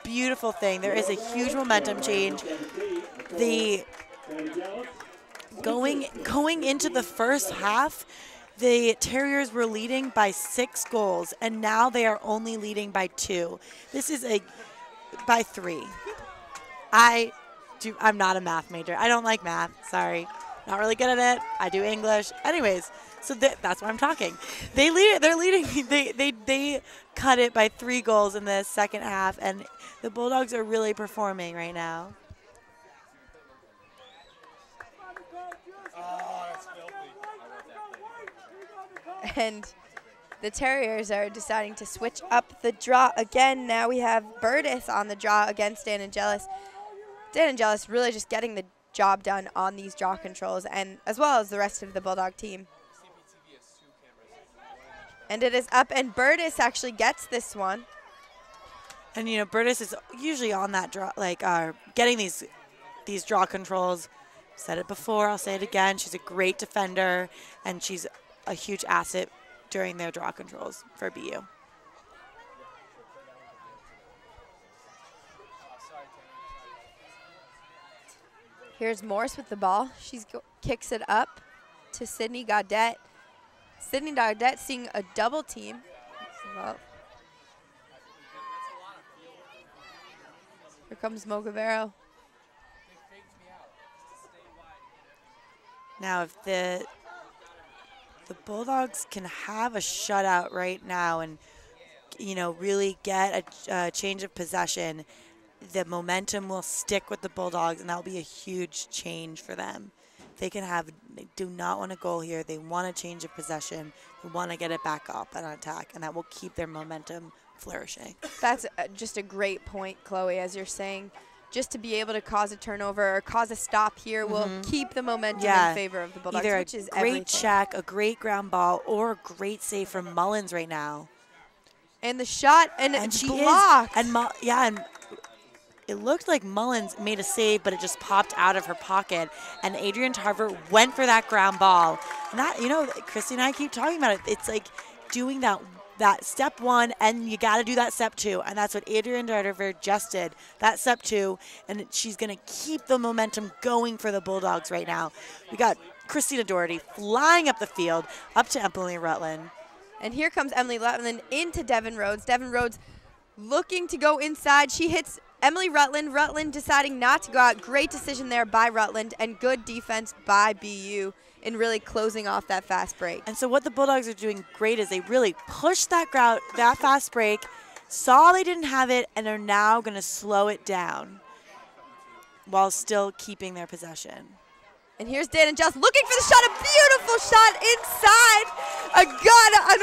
beautiful thing. There is a huge momentum change. Going into the first half, the Terriers were leading by 6 goals, and now they are only leading by 2. This is by 3. I'm not a math major. I don't like math. Sorry. Not really good at it. I do English. Anyways, so that's why I'm talking. They're leading. They cut it by 3 goals in the second half, and the Bulldogs are really performing right now. And the Terriers are deciding to switch up the draw again. Now we have Burtis on the draw against Dan Angelis. Dan Angelis really just getting the job done on these draw controls, and as well as the rest of the Bulldog team. And it is up, and Burtis actually gets this one. And Burtis is usually on that draw, getting these draw controls. I've said it before, I'll say it again. She's a great defender, and she's a huge asset during their draw controls for BU. Here's Morse with the ball. She kicks it up to Sydney Gaudette. Sydney Gaudette seeing a double team. Well, here comes Mogavero. Now, if the Bulldogs can have a shutout right now and really get a change of possession, the momentum will stick with the Bulldogs, and that will be a huge change for them. They do not want a goal here. They want a change of possession. They want to get it back up and attack, and that will keep their momentum flourishing. That's just a great point, Chloe, as you're saying. Just to be able to cause a turnover or cause a stop here will keep the momentum in favor of the Bulldogs, Either which is a great everything. check, a great ground ball, or a great save from Mullins right now. And the shot, and she blocked. And it looked like Mullins made a save, but it just popped out of her pocket. And Adrian Tarver went for that ground ball. And that, Krissy and I keep talking about it. It's like doing that step one, and you got to do that step two. And that's what Adrian Tarver just did, that step two. And she's going to keep the momentum going for the Bulldogs right now. We got Christina Doherty flying up the field, up to Emily Rutland. And here comes Emily Rutland into Devin Rhodes. Devin Rhodes looking to go inside. She hits Emily Rutland. Rutland deciding not to go out. Great decision there by Rutland, and good defense by BU in really closing off that fast break. And so what the Bulldogs are doing great is they really pushed that fast break, saw they didn't have it, and are now going to slow it down while still keeping their possession. And here's Dan and Jess looking for the shot, a beautiful shot inside. An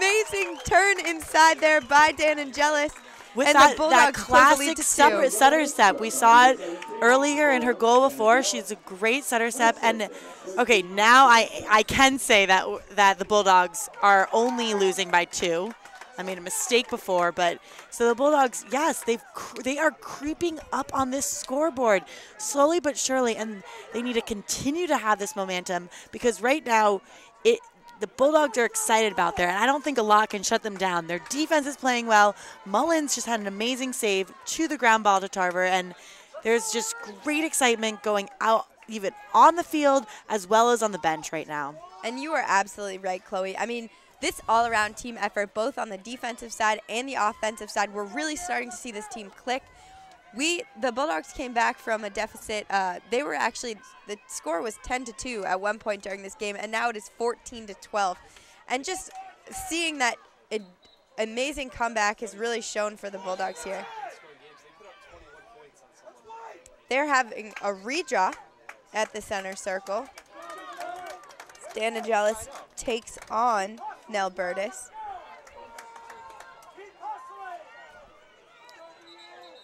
amazing turn inside there by Dan and Jealous. With and that, the Bulldogs classic setter step. We saw it earlier in her goal before. She's a great setter step. And, okay, now I can say that the Bulldogs are only losing by 2. I made a mistake before, but so the Bulldogs, yes, they are creeping up on this scoreboard slowly but surely, and they need to continue to have this momentum because right now the Bulldogs are excited about there, and I don't think a lot can shut them down. Their defense is playing well. Mullins just had an amazing save to the ground ball to Tarver, and there's just great excitement going out even on the field as well as on the bench right now. And you are absolutely right, Chloe. I mean, this all-around team effort, both on the defensive side and the offensive side, we're really starting to see this team click. The Bulldogs came back from a deficit. The score was 10-2 at one point during this game, and now it is 14-12. And just seeing that amazing comeback has really shown for the Bulldogs here. They're having a redraw at the center circle. Stan Angelis takes on Nell Burtis.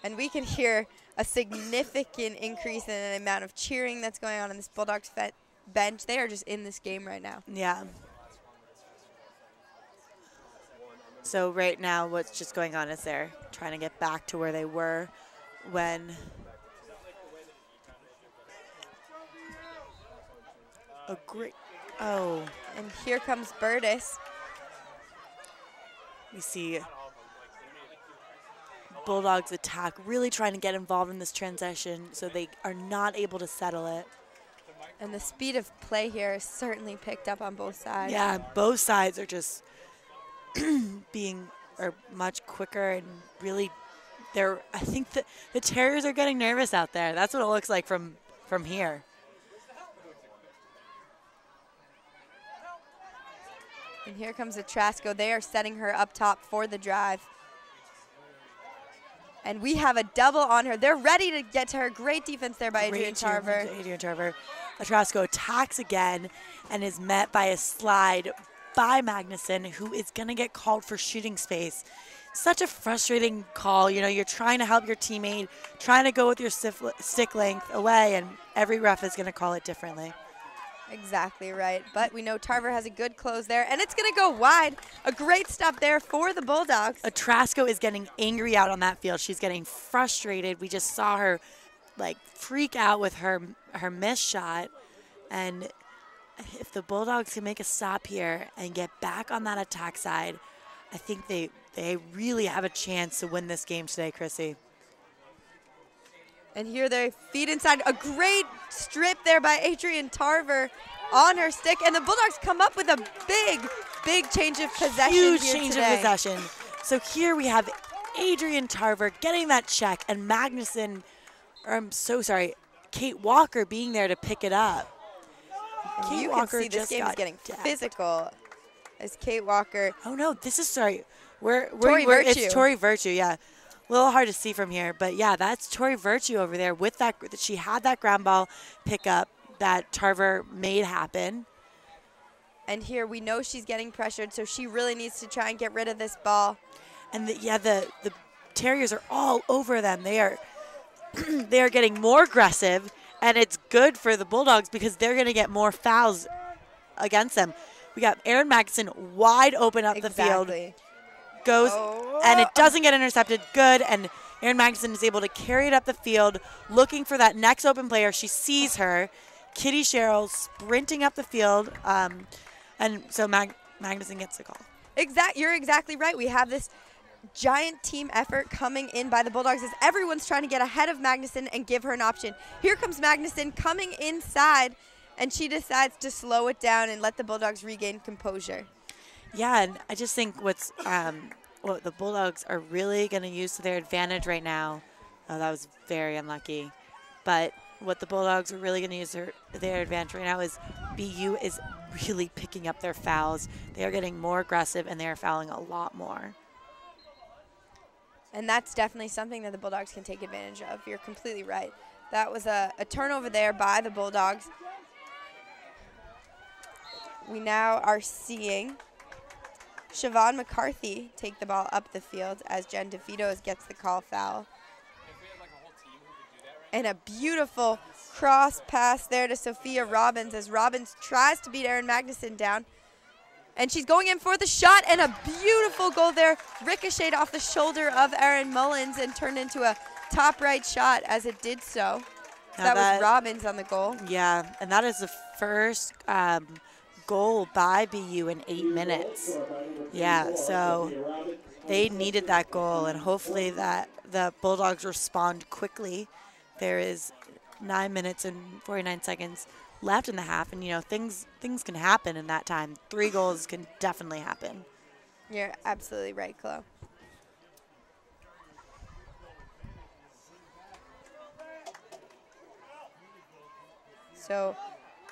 And we can hear a significant increase in the amount of cheering that's going on in this Bulldogs bench. They are just in this game right now. Yeah. So right now what's just going on is they're trying to get back to where they were when And here comes Burtis. We see Bulldogs attack, really trying to get involved in this transition so they are not able to settle it. And the speed of play here is certainly picked up on both sides. Yeah, both sides are just are much quicker and really I think the Terriers are getting nervous out there. That's what it looks like from here. And here comes the Trasco. They are setting her up top for the drive. And we have a double on her. They're ready to get to her. Great defense there by Adrian Tarver. Adrian Tarver. Trasco attacks again and is met by a slide by Magnuson, who is going to get called for shooting space. Such a frustrating call. You're trying to help your teammate, trying to go with your stick length away, and every ref is going to call it differently. Exactly right. But we know Tarver has a good close there, and it's going to go wide. A great stop there for the Bulldogs. Trasco is getting angry out on that field. She's getting frustrated. We just saw her freak out with her missed shot. And if the Bulldogs can make a stop here and get back on that attack side, I think they really have a chance to win this game today, Krissy. And here they feed inside. A great strip there by Adrian Tarver on her stick. And the Bulldogs come up with a big change of possession. Huge change of possession. So here we have Adrian Tarver getting that check, and Magnuson, Kate Walker being there to pick it up. Kate Walker can see this game is getting physical as Kate Walker. Oh, no, It's Tori Virtue, yeah. A little hard to see from here, but yeah, that's Tori Virtue over there with that. She had that ground ball pickup that Tarver made happen. And here we know she's getting pressured, so she really needs to try and get rid of this ball. And the Terriers are all over them. They are they are getting more aggressive, and it's good for the Bulldogs because they're going to get more fouls against them. We got Erin Magnuson wide open up the field. Goes, and it doesn't get intercepted. Good, and Erin Magnuson is able to carry it up the field, looking for that next open player. She sees her. Kitty Sherrill sprinting up the field, and so Magnuson gets the call. You're exactly right. We have this giant team effort coming in by the Bulldogs as everyone's trying to get ahead of Magnuson and give her an option. Here comes Magnuson coming inside, and she decides to slow it down and let the Bulldogs regain composure. Yeah, and I just think what the Bulldogs are really going to use to their advantage right now, that was very unlucky, but what the Bulldogs are really going to use their advantage right now is BU is really picking up their fouls. They are getting more aggressive, and they are fouling a lot more. And that's definitely something that the Bulldogs can take advantage of. You're completely right. That was a turnover there by the Bulldogs. We now are seeing Siobhan McCarthy take the ball up the field as Jen DeVito gets the call foul. And a beautiful cross pass there to Sophia Robbins as Robbins tries to beat Erin Magnuson down. And she's going in for the shot, and a beautiful goal there. Ricocheted off the shoulder of Erin Mullins and turned into a top right shot as it did so. That was Robbins on the goal. Yeah, and that is the first goal by BU in 8 minutes. Yeah, so they needed that goal, and hopefully that the Bulldogs respond quickly. There is 9 minutes and 49 seconds left in the half, and things can happen in that time. 3 goals can definitely happen. You're absolutely right, Chloe. So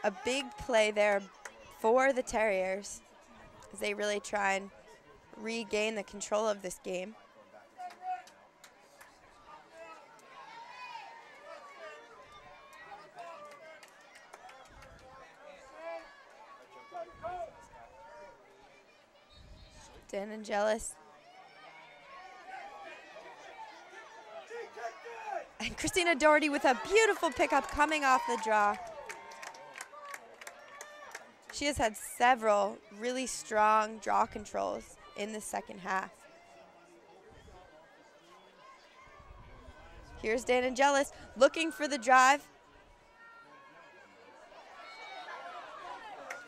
a big play there for the Terriers as they really try and regain the control of this game. Dan Angelis. And Christina Doherty with a beautiful pickup coming off the draw. She has had several really strong draw controls in the second half. Here's Dan Angelis looking for the drive.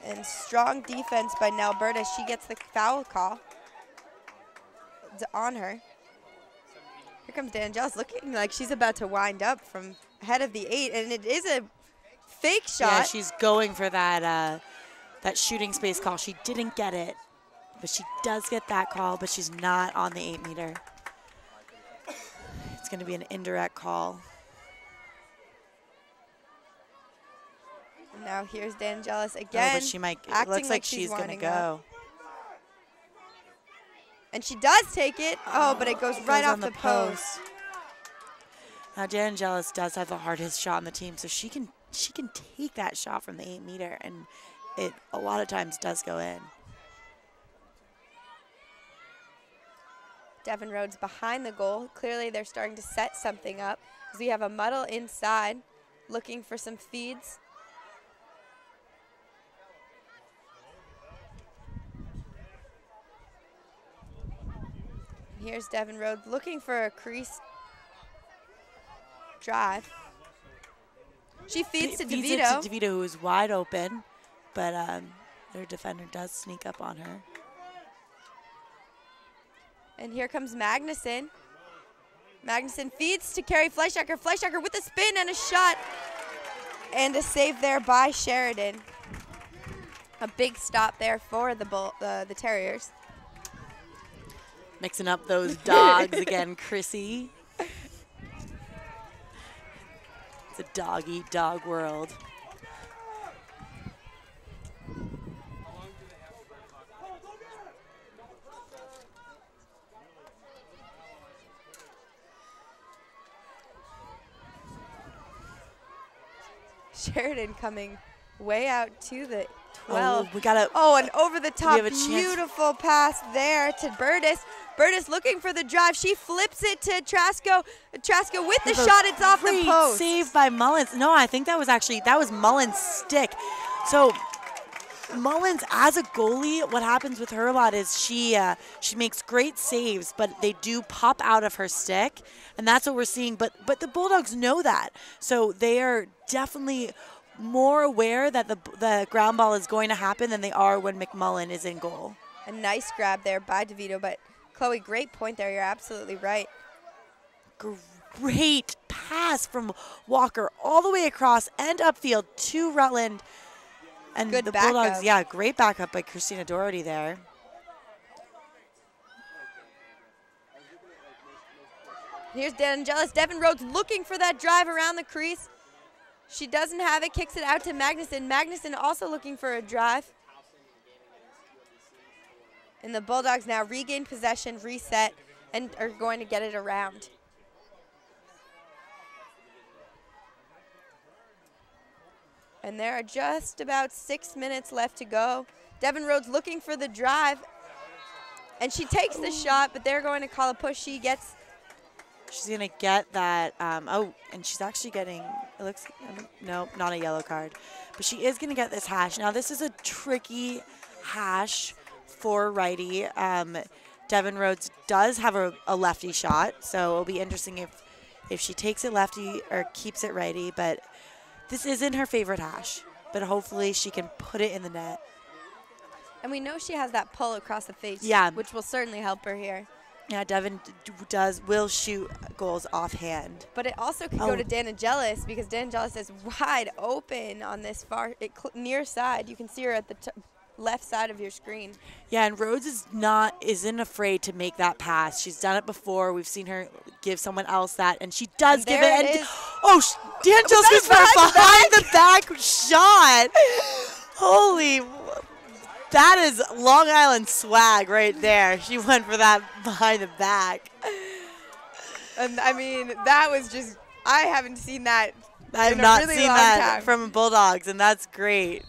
And strong defense by Nelberta. She gets the foul call. It's on her. Here comes Dan Angelis looking like she's about to wind up from ahead of the 8, and it is a fake shot. Yeah, she's going for that that shooting space call. She didn't get it, but she does get that call, but she's not on the 8-meter. It's going to be an indirect call. And now here's Dan Angelis again. Oh, but she might. It looks like she's going to go. And she does take it. Oh, but it goes right off the post. Now Dan Angelis does have the hardest shot on the team, so she can take that shot from the 8-meter, and it a lot of times does go in. Devin Rhodes behind the goal. Clearly they're starting to set something up because we have a muddle inside looking for some feeds. Here's Devin Rhodes looking for a crease drive. She feeds to DeVito. Feeds it to DeVito, who is wide open, but their defender does sneak up on her. And here comes Magnuson. Magnuson feeds to Carrie Fleischacker. Fleischacker with a spin and a shot. And a save there by Sheridan. A big stop there for the Terriers. Mixing up those dogs again, Krissy. It's a dog-eat-dog world. Sheridan coming way out to the 12. Oh, we gotta. Oh, and over the top, have a chance. beautiful pass there to Burtis. Burtis looking for the drive. She flips it to Trasco. Trasco with the shot. It's off the Great post. save by Mullins. No, I think that was Mullins' stick. So Mullins, as a goalie, what happens with her a lot is she makes great saves, but they do pop out of her stick, and that's what we're seeing. But the Bulldogs know that, so they are definitely more aware that the ground ball is going to happen than they are when McMullen is in goal. A nice grab there by DeVito, but Chloe, great point there. You're absolutely right. Great pass from Walker all the way across and upfield to Rutland. And Good the backup. Bulldogs, yeah, great backup by Christina Doherty there. Here's DeAngelis. Devin Rhodes looking for that drive around the crease. She doesn't have it, kicks it out to Magnuson. Magnuson also looking for a drive. And the Bulldogs now regain possession, reset, and are going to get it around. And there are just about 6 minutes left to go. Devin Rhodes looking for the drive. And she takes the shot, but they're going to call a push. She's going to get that. And she's actually getting, it looks, no, not a yellow card. But she is going to get this hash. Now, this is a tricky hash for righty. Devin Rhodes does have a lefty shot, so it'll be interesting if she takes it lefty or keeps it righty. But this isn't her favorite hash, but hopefully she can put it in the net. And we know she has that pull across the face, yeah, which will certainly help her here. Yeah, Devin will shoot goals offhand. But it also could go to DeAngelis because DeAngelis is wide open on this near side. You can see her at the left side of your screen. Yeah, and Rhodes isn't afraid to make that pass. She's done it before. We've seen her give someone else that, and she does give it. And DeAngelis goes for a behind the back shot. Holy. That is Long Island swag right there. She went for that behind the back. And I mean, that was just, I haven't seen that. I have not seen that from Bulldogs, and that's great.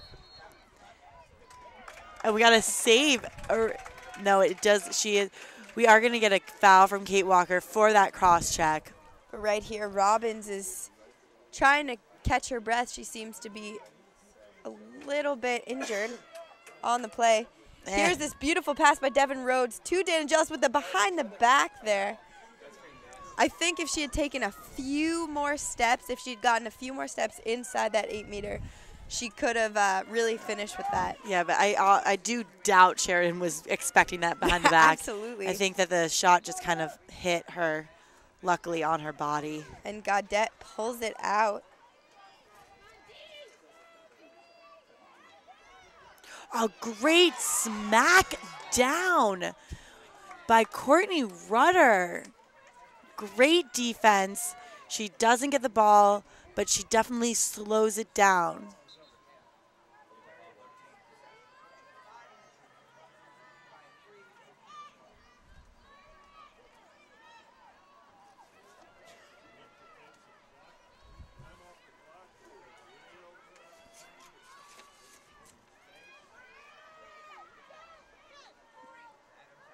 And we got to save. No, it does. We are going to get a foul from Kate Walker for that cross check. But right here, Robbins is trying to catch her breath. She seems to be a little bit injured on the play. Here's this beautiful pass by Devin Rhodes to DeAngelis with the behind the back there. I think if she had taken a few more steps, if she'd gotten a few more steps inside that 8-meter, she could have really finished with that. Yeah, but I do doubt Sheridan was expecting that behind the back. Absolutely. I think that the shot just kind of hit her, luckily, on her body. And Gaudette pulls it out. A great smack down by Courtney Rudder. Great defense. She doesn't get the ball, but she definitely slows it down.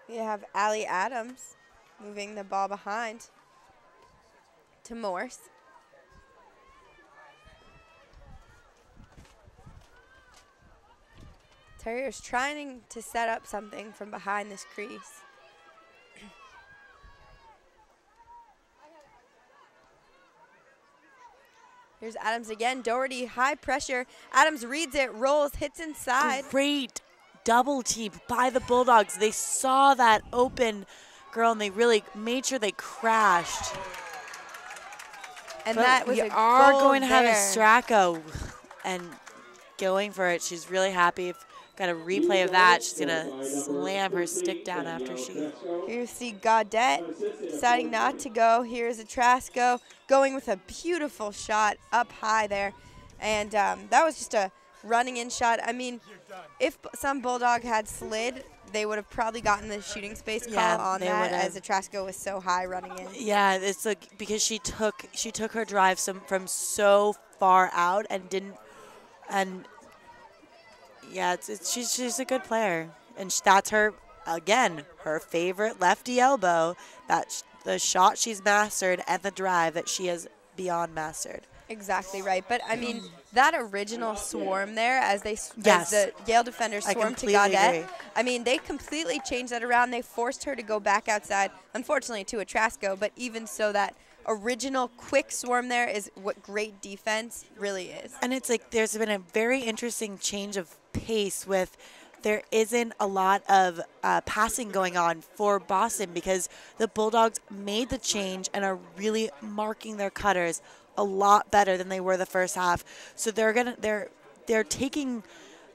We have Allie Adams moving the ball behind to Morse. Terrier's trying to set up something from behind this crease. Here's Adams again. Doherty, high pressure. Adams reads it, rolls, hits inside. Great double team by the Bulldogs. They saw that open girl, and they really made sure they crashed. And that was a goal. We are going to have Stracco and going for it. She's really happy. Got a replay of that. She's going to slam her stick down after she. Here you see Gaudette deciding not to go. Here's a Trasco going with a beautiful shot up high there. And that was just a running in shot. I mean, if some Bulldog had slid, they would have probably gotten the shooting space call on that, as the Trasco was so high running in. Yeah, it's like because she took her drive from so far out and didn't. And yeah, she's a good player, and that's her favorite lefty elbow. That's the shot she's mastered and the drive that she has beyond mastered. Exactly right. But, I mean, that original swarm there as the Yale defenders swarmed to Gaudette, I mean, they completely changed that around. They forced her to go back outside, unfortunately, to a Trasco. But even so, that original quick swarm there is what great defense really is. And it's like there's been a very interesting change of pace with there isn't a lot of passing going on for Boston because the Bulldogs made the change and are really marking their cutters a lot better than they were the first half. So they're taking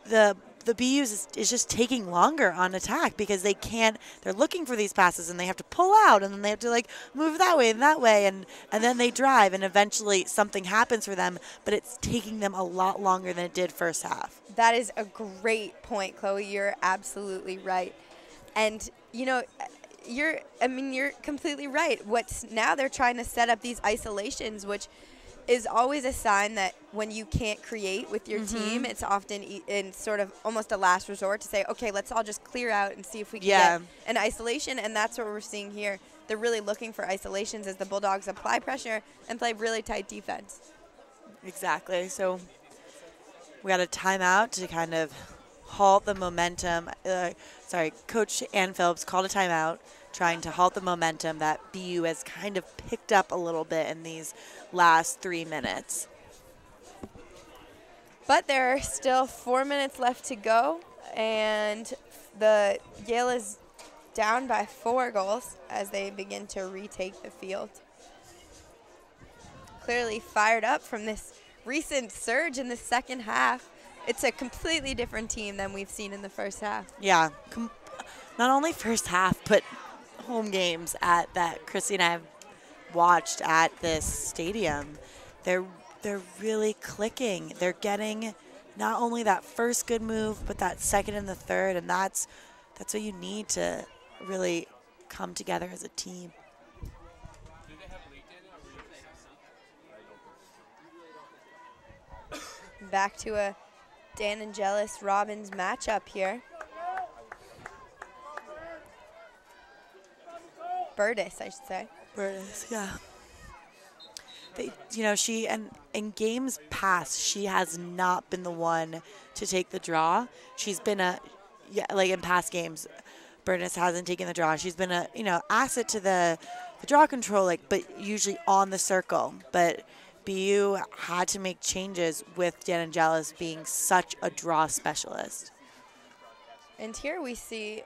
the BUs is just taking longer on attack because they're looking for these passes and they have to pull out and then they have to like move that way and then they drive and eventually something happens for them, but it's taking them a lot longer than it did first half. That is a great point, Chloe. You're absolutely right. And, you know, you're completely right. Now they're trying to set up these isolations, which is always a sign that when you can't create with your team, it's often in sort of almost a last resort to say, okay, let's all just clear out and see if we can get an isolation. And that's what we're seeing here. They're really looking for isolations as the Bulldogs apply pressure and play really tight defense. Exactly. So we got a timeout to kind of halt the momentum. Coach Ann Phillips called a timeout trying to halt the momentum that BU has kind of picked up a little bit in these last 3 minutes. But there are still 4 minutes left to go, and the Yale is down by 4 goals as they begin to retake the field. Clearly fired up from this recent surge in the second half. It's a completely different team than we've seen in the first half. Yeah, not only first half, but home games that Krissy and I have watched at this stadium. They're really clicking. They're getting not only that first good move, but that second and the third, and that's what you need to really come together as a team. Back to a Dan Angelis Robbins matchup here. Burtis, I should say. Burtis, yeah. She in games past, she has not been the one to take the draw. She's been in past games, Burtis hasn't taken the draw. She's been asset to the draw control, but usually on the circle. But BU had to make changes with Dan Angelis being such a draw specialist. And here we see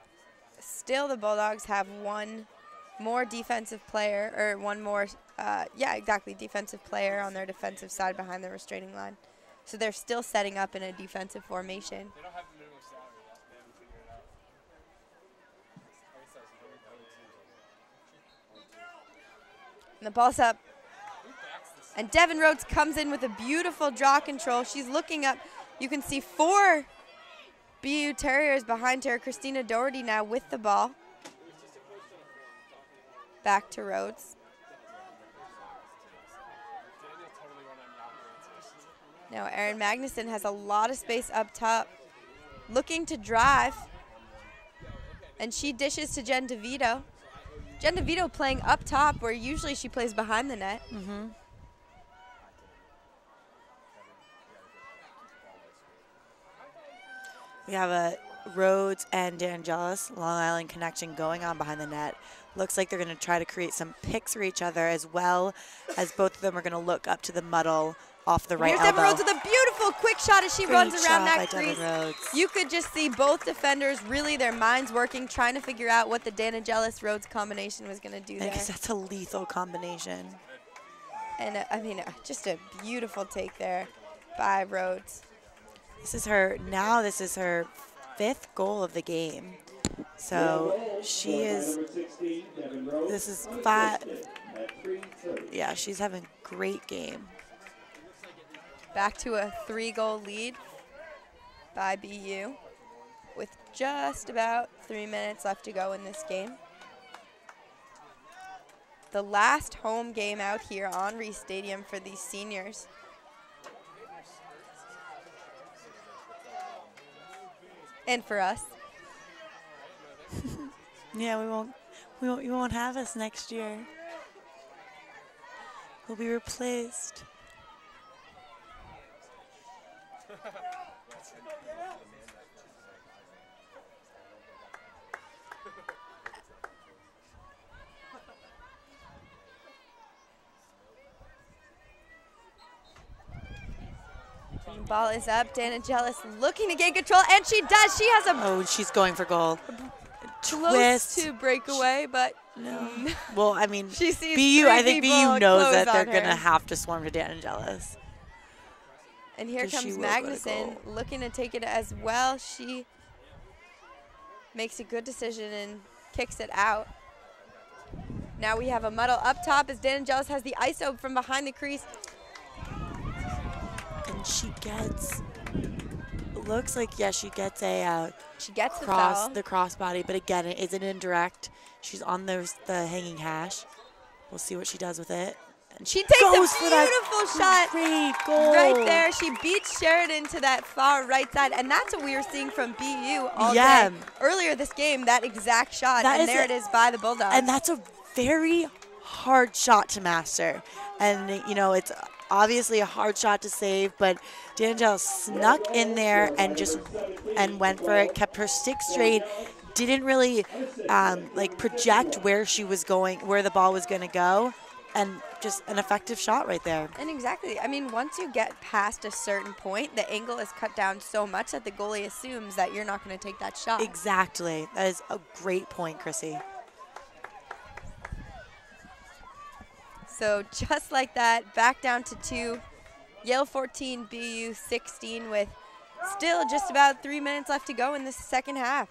still the Bulldogs have one more defensive player, or one more, defensive player on their defensive side behind the restraining line. So they're still setting up in a defensive formation. They don't have the minimum salary yet. They haven't figured it out. And the ball's up. And Devin Rhodes comes in with a beautiful draw control. She's looking up. You can see 4 BU Terriers behind her. Christina Doherty now with the ball. Back to Rhodes. Now Erin Magnuson has a lot of space up top, looking to drive. And she dishes to Jen DeVito. Jen DeVito playing up top where usually she plays behind the net. Mm-hmm. We have a Rhodes and Dan Angelis Long Island connection going on behind the net. Looks like they're going to try to create some picks for each other, as well as both of them are going to look up to the muddle off the right elbow. Here's Devin Rhodes with a beautiful quick shot as she runs around that crease. Rhodes. You could just see both defenders, really their minds working, trying to figure out what the Dan Angelis Rhodes combination was going to do there. Because that's a lethal combination. And, just a beautiful take there by Rhodes. This is her 5th goal of the game. So this is 5. Yeah, she's having a great game. Back to a 3-goal lead by BU with just about 3 minutes left to go in this game. The last home game out here on Reese Stadium for these seniors. And for us. Yeah, you won't have us next year. We'll be replaced. Ball is up. D'Angelis looking to gain control, and she does. She has a Oh, she's going for goal. close Twist. to breakaway, but No. Well, I mean, she sees BU. three I think people BU knows close that they're on her. gonna have to swarm to D'Angelis. And here 'Cause she comes will go to Magnuson goal. looking to take it as well. She makes a good decision and kicks it out. Now we have a muddle up top as D'Angelis has the ISO from behind the crease. And she gets. Looks like she gets a She gets the cross foul. the crossbody, but again, it is an indirect. She's on the hanging hash. We'll see what she does with it. And She takes a goes for that beautiful shot great goal right there. She beats Sheridan to that far right side, and that's what we were seeing from BU all Yeah. day. Earlier this game, that exact shot, That and is there it is by the Bulldogs. And that's a very hard shot to master. And, you know, it's obviously a hard shot to save, but D'Angelis snuck in there and went for it, kept her stick straight, didn't really like project where she was going, where the ball was going to go, and just an effective shot right there. And exactly. I mean, once you get past a certain point, the angle is cut down so much that the goalie assumes that you're not going to take that shot. Exactly. That is a great point, Krissy. So just like that, back down to 2. Yale 14, BU 16 with still just about 3 minutes left to go in the second half.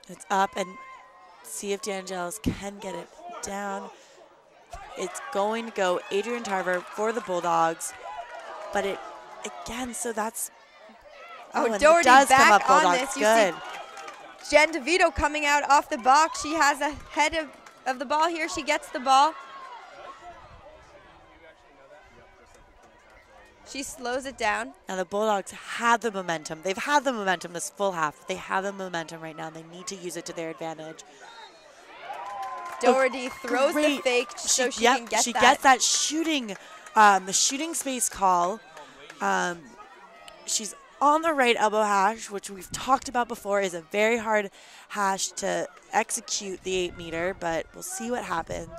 It's up, and see if D'Angelis can get it down. It's going to go Adrian Tarver for the Bulldogs, but it again. So that's and it Doherty does back come up on Bulldogs. this. You Good. see Jen DeVito coming out off the box. She has a head of the ball here. She gets the ball. She slows it down. Now the Bulldogs had the momentum. They've had the momentum this full half. They have the momentum right now. They need to use it to their advantage. Doherty throws the Great. fake so she can get she that. gets that shooting, the shooting space call. She's on the right elbow hash, which we've talked about before is a very hard hash to execute the 8-meter, but we'll see what happens.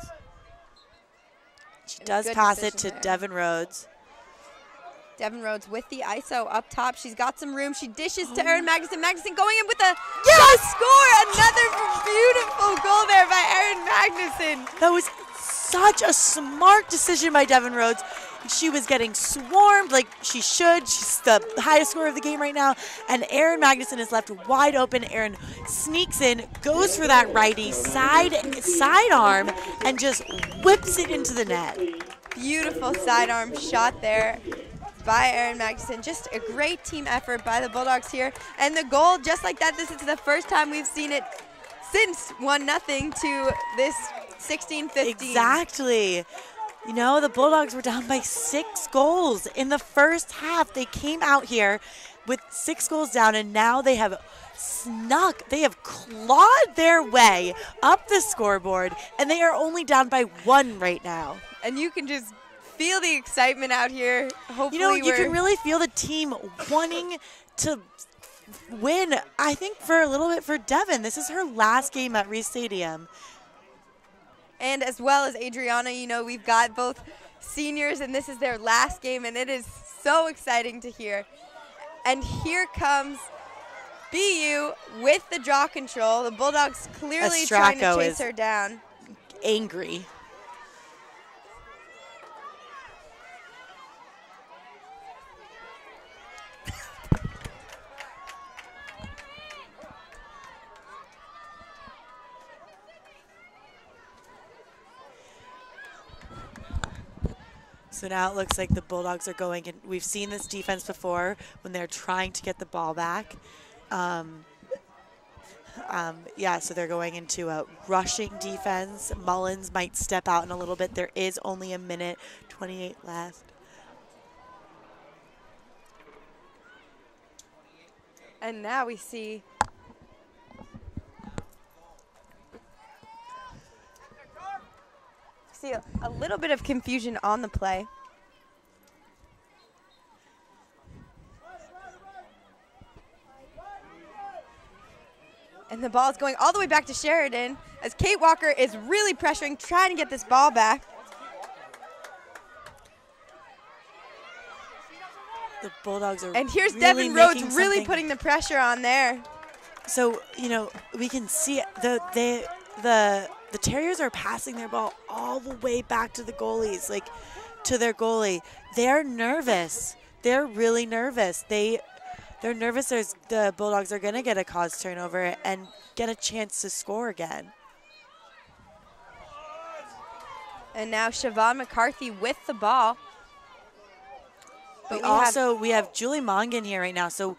She does good pass it to decision there. Devin Rhodes. Devin Rhodes with the ISO up top. She's got some room. She dishes to Erin Magnuson. Magnuson going in with a score. Another beautiful goal there by Erin Magnuson. That was such a smart decision by Devin Rhodes. She was getting swarmed like she should. She's the highest scorer of the game right now. And Erin Magnuson is left wide open. Erin sneaks in, goes for that righty sidearm, and just whips it into the net. Beautiful sidearm shot there by Erin Magnuson. Just a great team effort by the Bulldogs here. And the goal, just like that, this is the first time we've seen it since 1-0 to this 16-15. Exactly. You know, the Bulldogs were down by 6 goals in the first half. They came out here with 6 goals down, and now they have clawed their way up the scoreboard, and they are only down by 1 right now. And you can just feel the excitement out here. Hopefully, You know, you can really feel the team wanting to win, I think, for a little bit for Devin. This is her last game at Reese Stadium. And as well as Adriana, you know, we've got both seniors, and this is their last game, and it is so exciting to hear. And here comes BU with the draw control. The Bulldogs clearly trying to Estraco chase is her down. angry. So now it looks like the Bulldogs are going, and we've seen this defense before when they're trying to get the ball back. Yeah, so they're going into a rushing defense. Mullins might step out in a little bit. There is only a minute 28 left. And now we see a little bit of confusion on the play. And the ball is going all the way back to Sheridan as Kate Walker is really pressuring, trying to get this ball back. The Bulldogs are And here's really Devin Rhodes making really something. putting the pressure on there. So, you know, we can see the Terriers are passing their ball all the way back to the goalies, like to their goalie. They're nervous. They're really nervous. They're nervous the Bulldogs are going to get a cause turnover and get a chance to score again. And now Siobhan McCarthy with the ball. But we have Julie Mongan here right now. So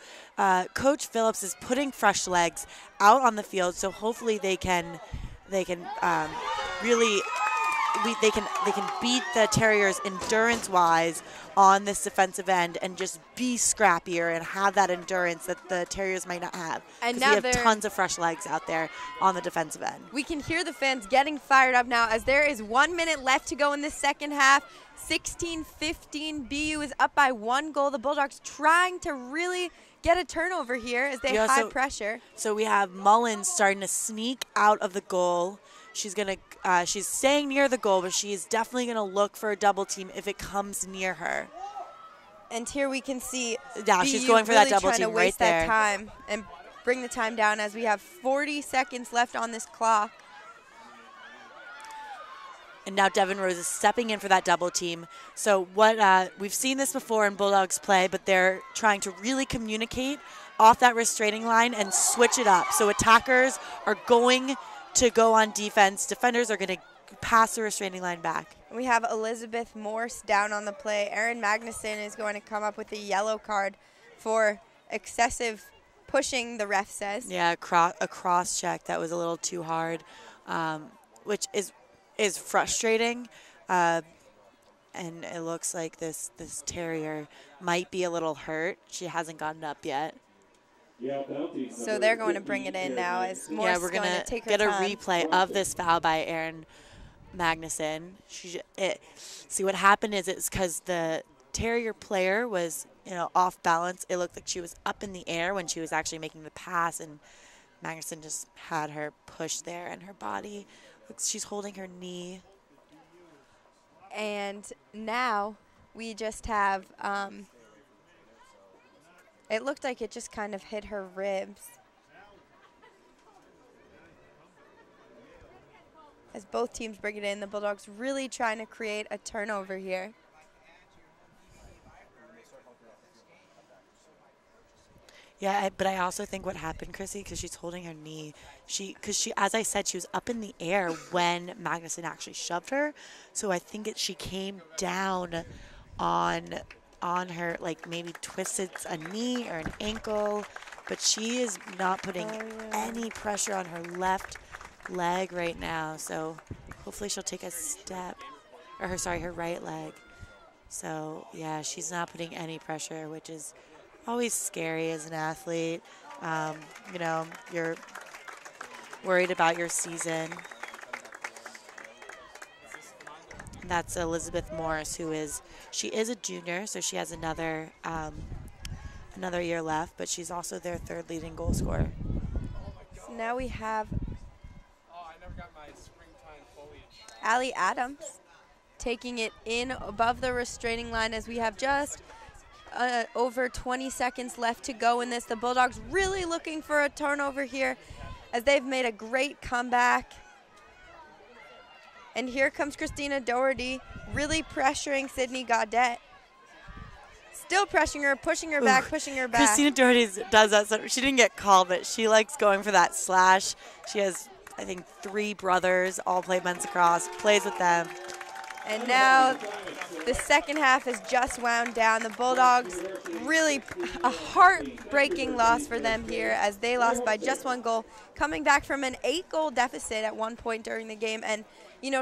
Coach Phillips is putting fresh legs out on the field. So hopefully they can really they can beat the Terriers endurance-wise on this defensive end and just be scrappier and have that endurance that the Terriers might not have. And now now we have tons of fresh legs out there on the defensive end. We can hear the fans getting fired up now as there is 1 minute left to go in the second half. 16-15, BU is up by 1 goal. The Bulldogs trying to really get a turnover here as they high pressure. So we have Mullins starting to sneak out of the goal. She's staying near the goal, but she is definitely gonna look for a double team if it comes near her. And here we can see she's BU going for really that double trying team to waste right there. that time and bring the time down as we have 40 seconds left on this clock. And now Devin Rose is stepping in for that double team. So we've seen this before in Bulldogs play, but they're trying to really communicate off that restraining line and switch it up. So attackers are going to go on defense. Defenders are going to pass the restraining line back. We have Elizabeth Morse down on the play. Erin Magnuson is going to come up with a yellow card for excessive pushing, the ref says. Yeah, a cross check that was a little too hard, which is frustrating. And it looks like this Terrier might be a little hurt. She hasn't gotten up yet. So they're going to bring it in now as Morse we're going to take her get a time. replay of this foul by Erin Magnuson. See, what happened is it's because the Terrier player was, off balance. It looked like she was up in the air when she was actually making the pass, and Magnuson just had her push there in her body. She's holding her knee. And now we just have, it looked like it just kind of hit her ribs. As both teams bring it in, the Bulldogs really trying to create a turnover here. Yeah, but I also think what happened, Krissy, because she's holding her knee, because she, as I said, she was up in the air when Magnuson actually shoved her. So I think she came down on her, like maybe twisted a knee or an ankle, but she is not putting any pressure on her left leg right now. So hopefully she'll take a step, or her right leg. So yeah, she's not putting any pressure, which is always scary as an athlete. You're worried about your season. That's Elizabeth Morris, she is a junior, so she has another year left, but she's also their third leading goal scorer. So now we have I never got my springtime foliage. Allie Adams taking it in above the restraining line as we have just over 20 seconds left to go in this. The Bulldogs really looking for a turnover here as they've made a great comeback. And here comes Christina Doherty really pressuring Sydney Gaudette. Still pressuring her, pushing her back, pushing her back. Christina Doherty does that. So she didn't get called, but she likes going for that slash. She has, I think, 3 brothers, all play men's lacrosse, plays with them. And now the second half is just wound down. The Bulldogs, really a heartbreaking loss for them here as they lost by just 1 goal, coming back from an 8-goal deficit at one point during the game. And,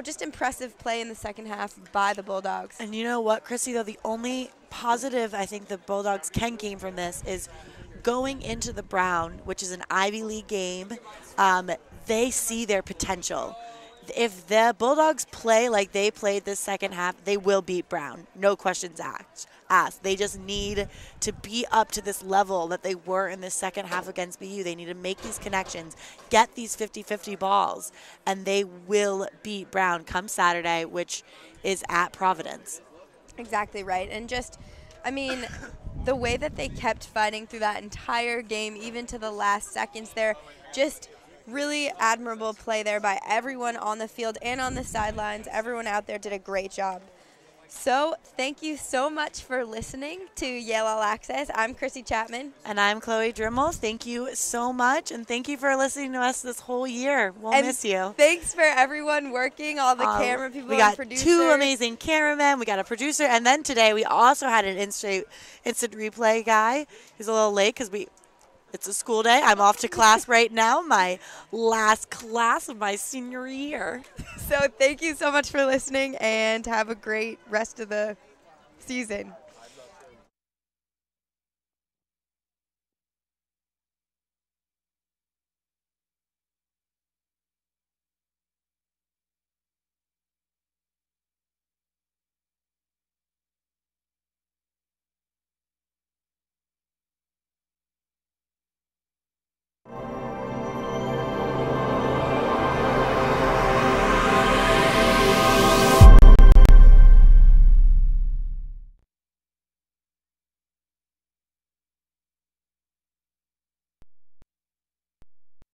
just impressive play in the second half by the Bulldogs. And you know what, Krissy, though, the only positive I think the Bulldogs can gain from this is going into the Brown, which is an Ivy League game, they see their potential. If the Bulldogs play like they played this second half, they will beat Brown. No questions asked. They just need to be up to this level that they were in the second half against BU. They need to make these connections, get these 50-50 balls, and they will beat Brown come Saturday, which is at Providence. Exactly right. And just, I mean, the way that they kept fighting through that entire game, even to the last seconds there, just really admirable play there by everyone on the field and on the sidelines. Everyone out there did a great job. So thank you so much for listening to Yale All Access. I'm Krissy Chapman. And I'm Chloe Drimal. Thank you so much, and thank you for listening to us this whole year. We'll miss you. Thanks for everyone working, all the camera people and producers. We got 2 amazing cameramen. We got a producer. And then today we also had an instant replay guy. He's a little late because it's a school day. I'm off to class right now, my last class of my senior year. So thank you so much for listening, and have a great rest of the season.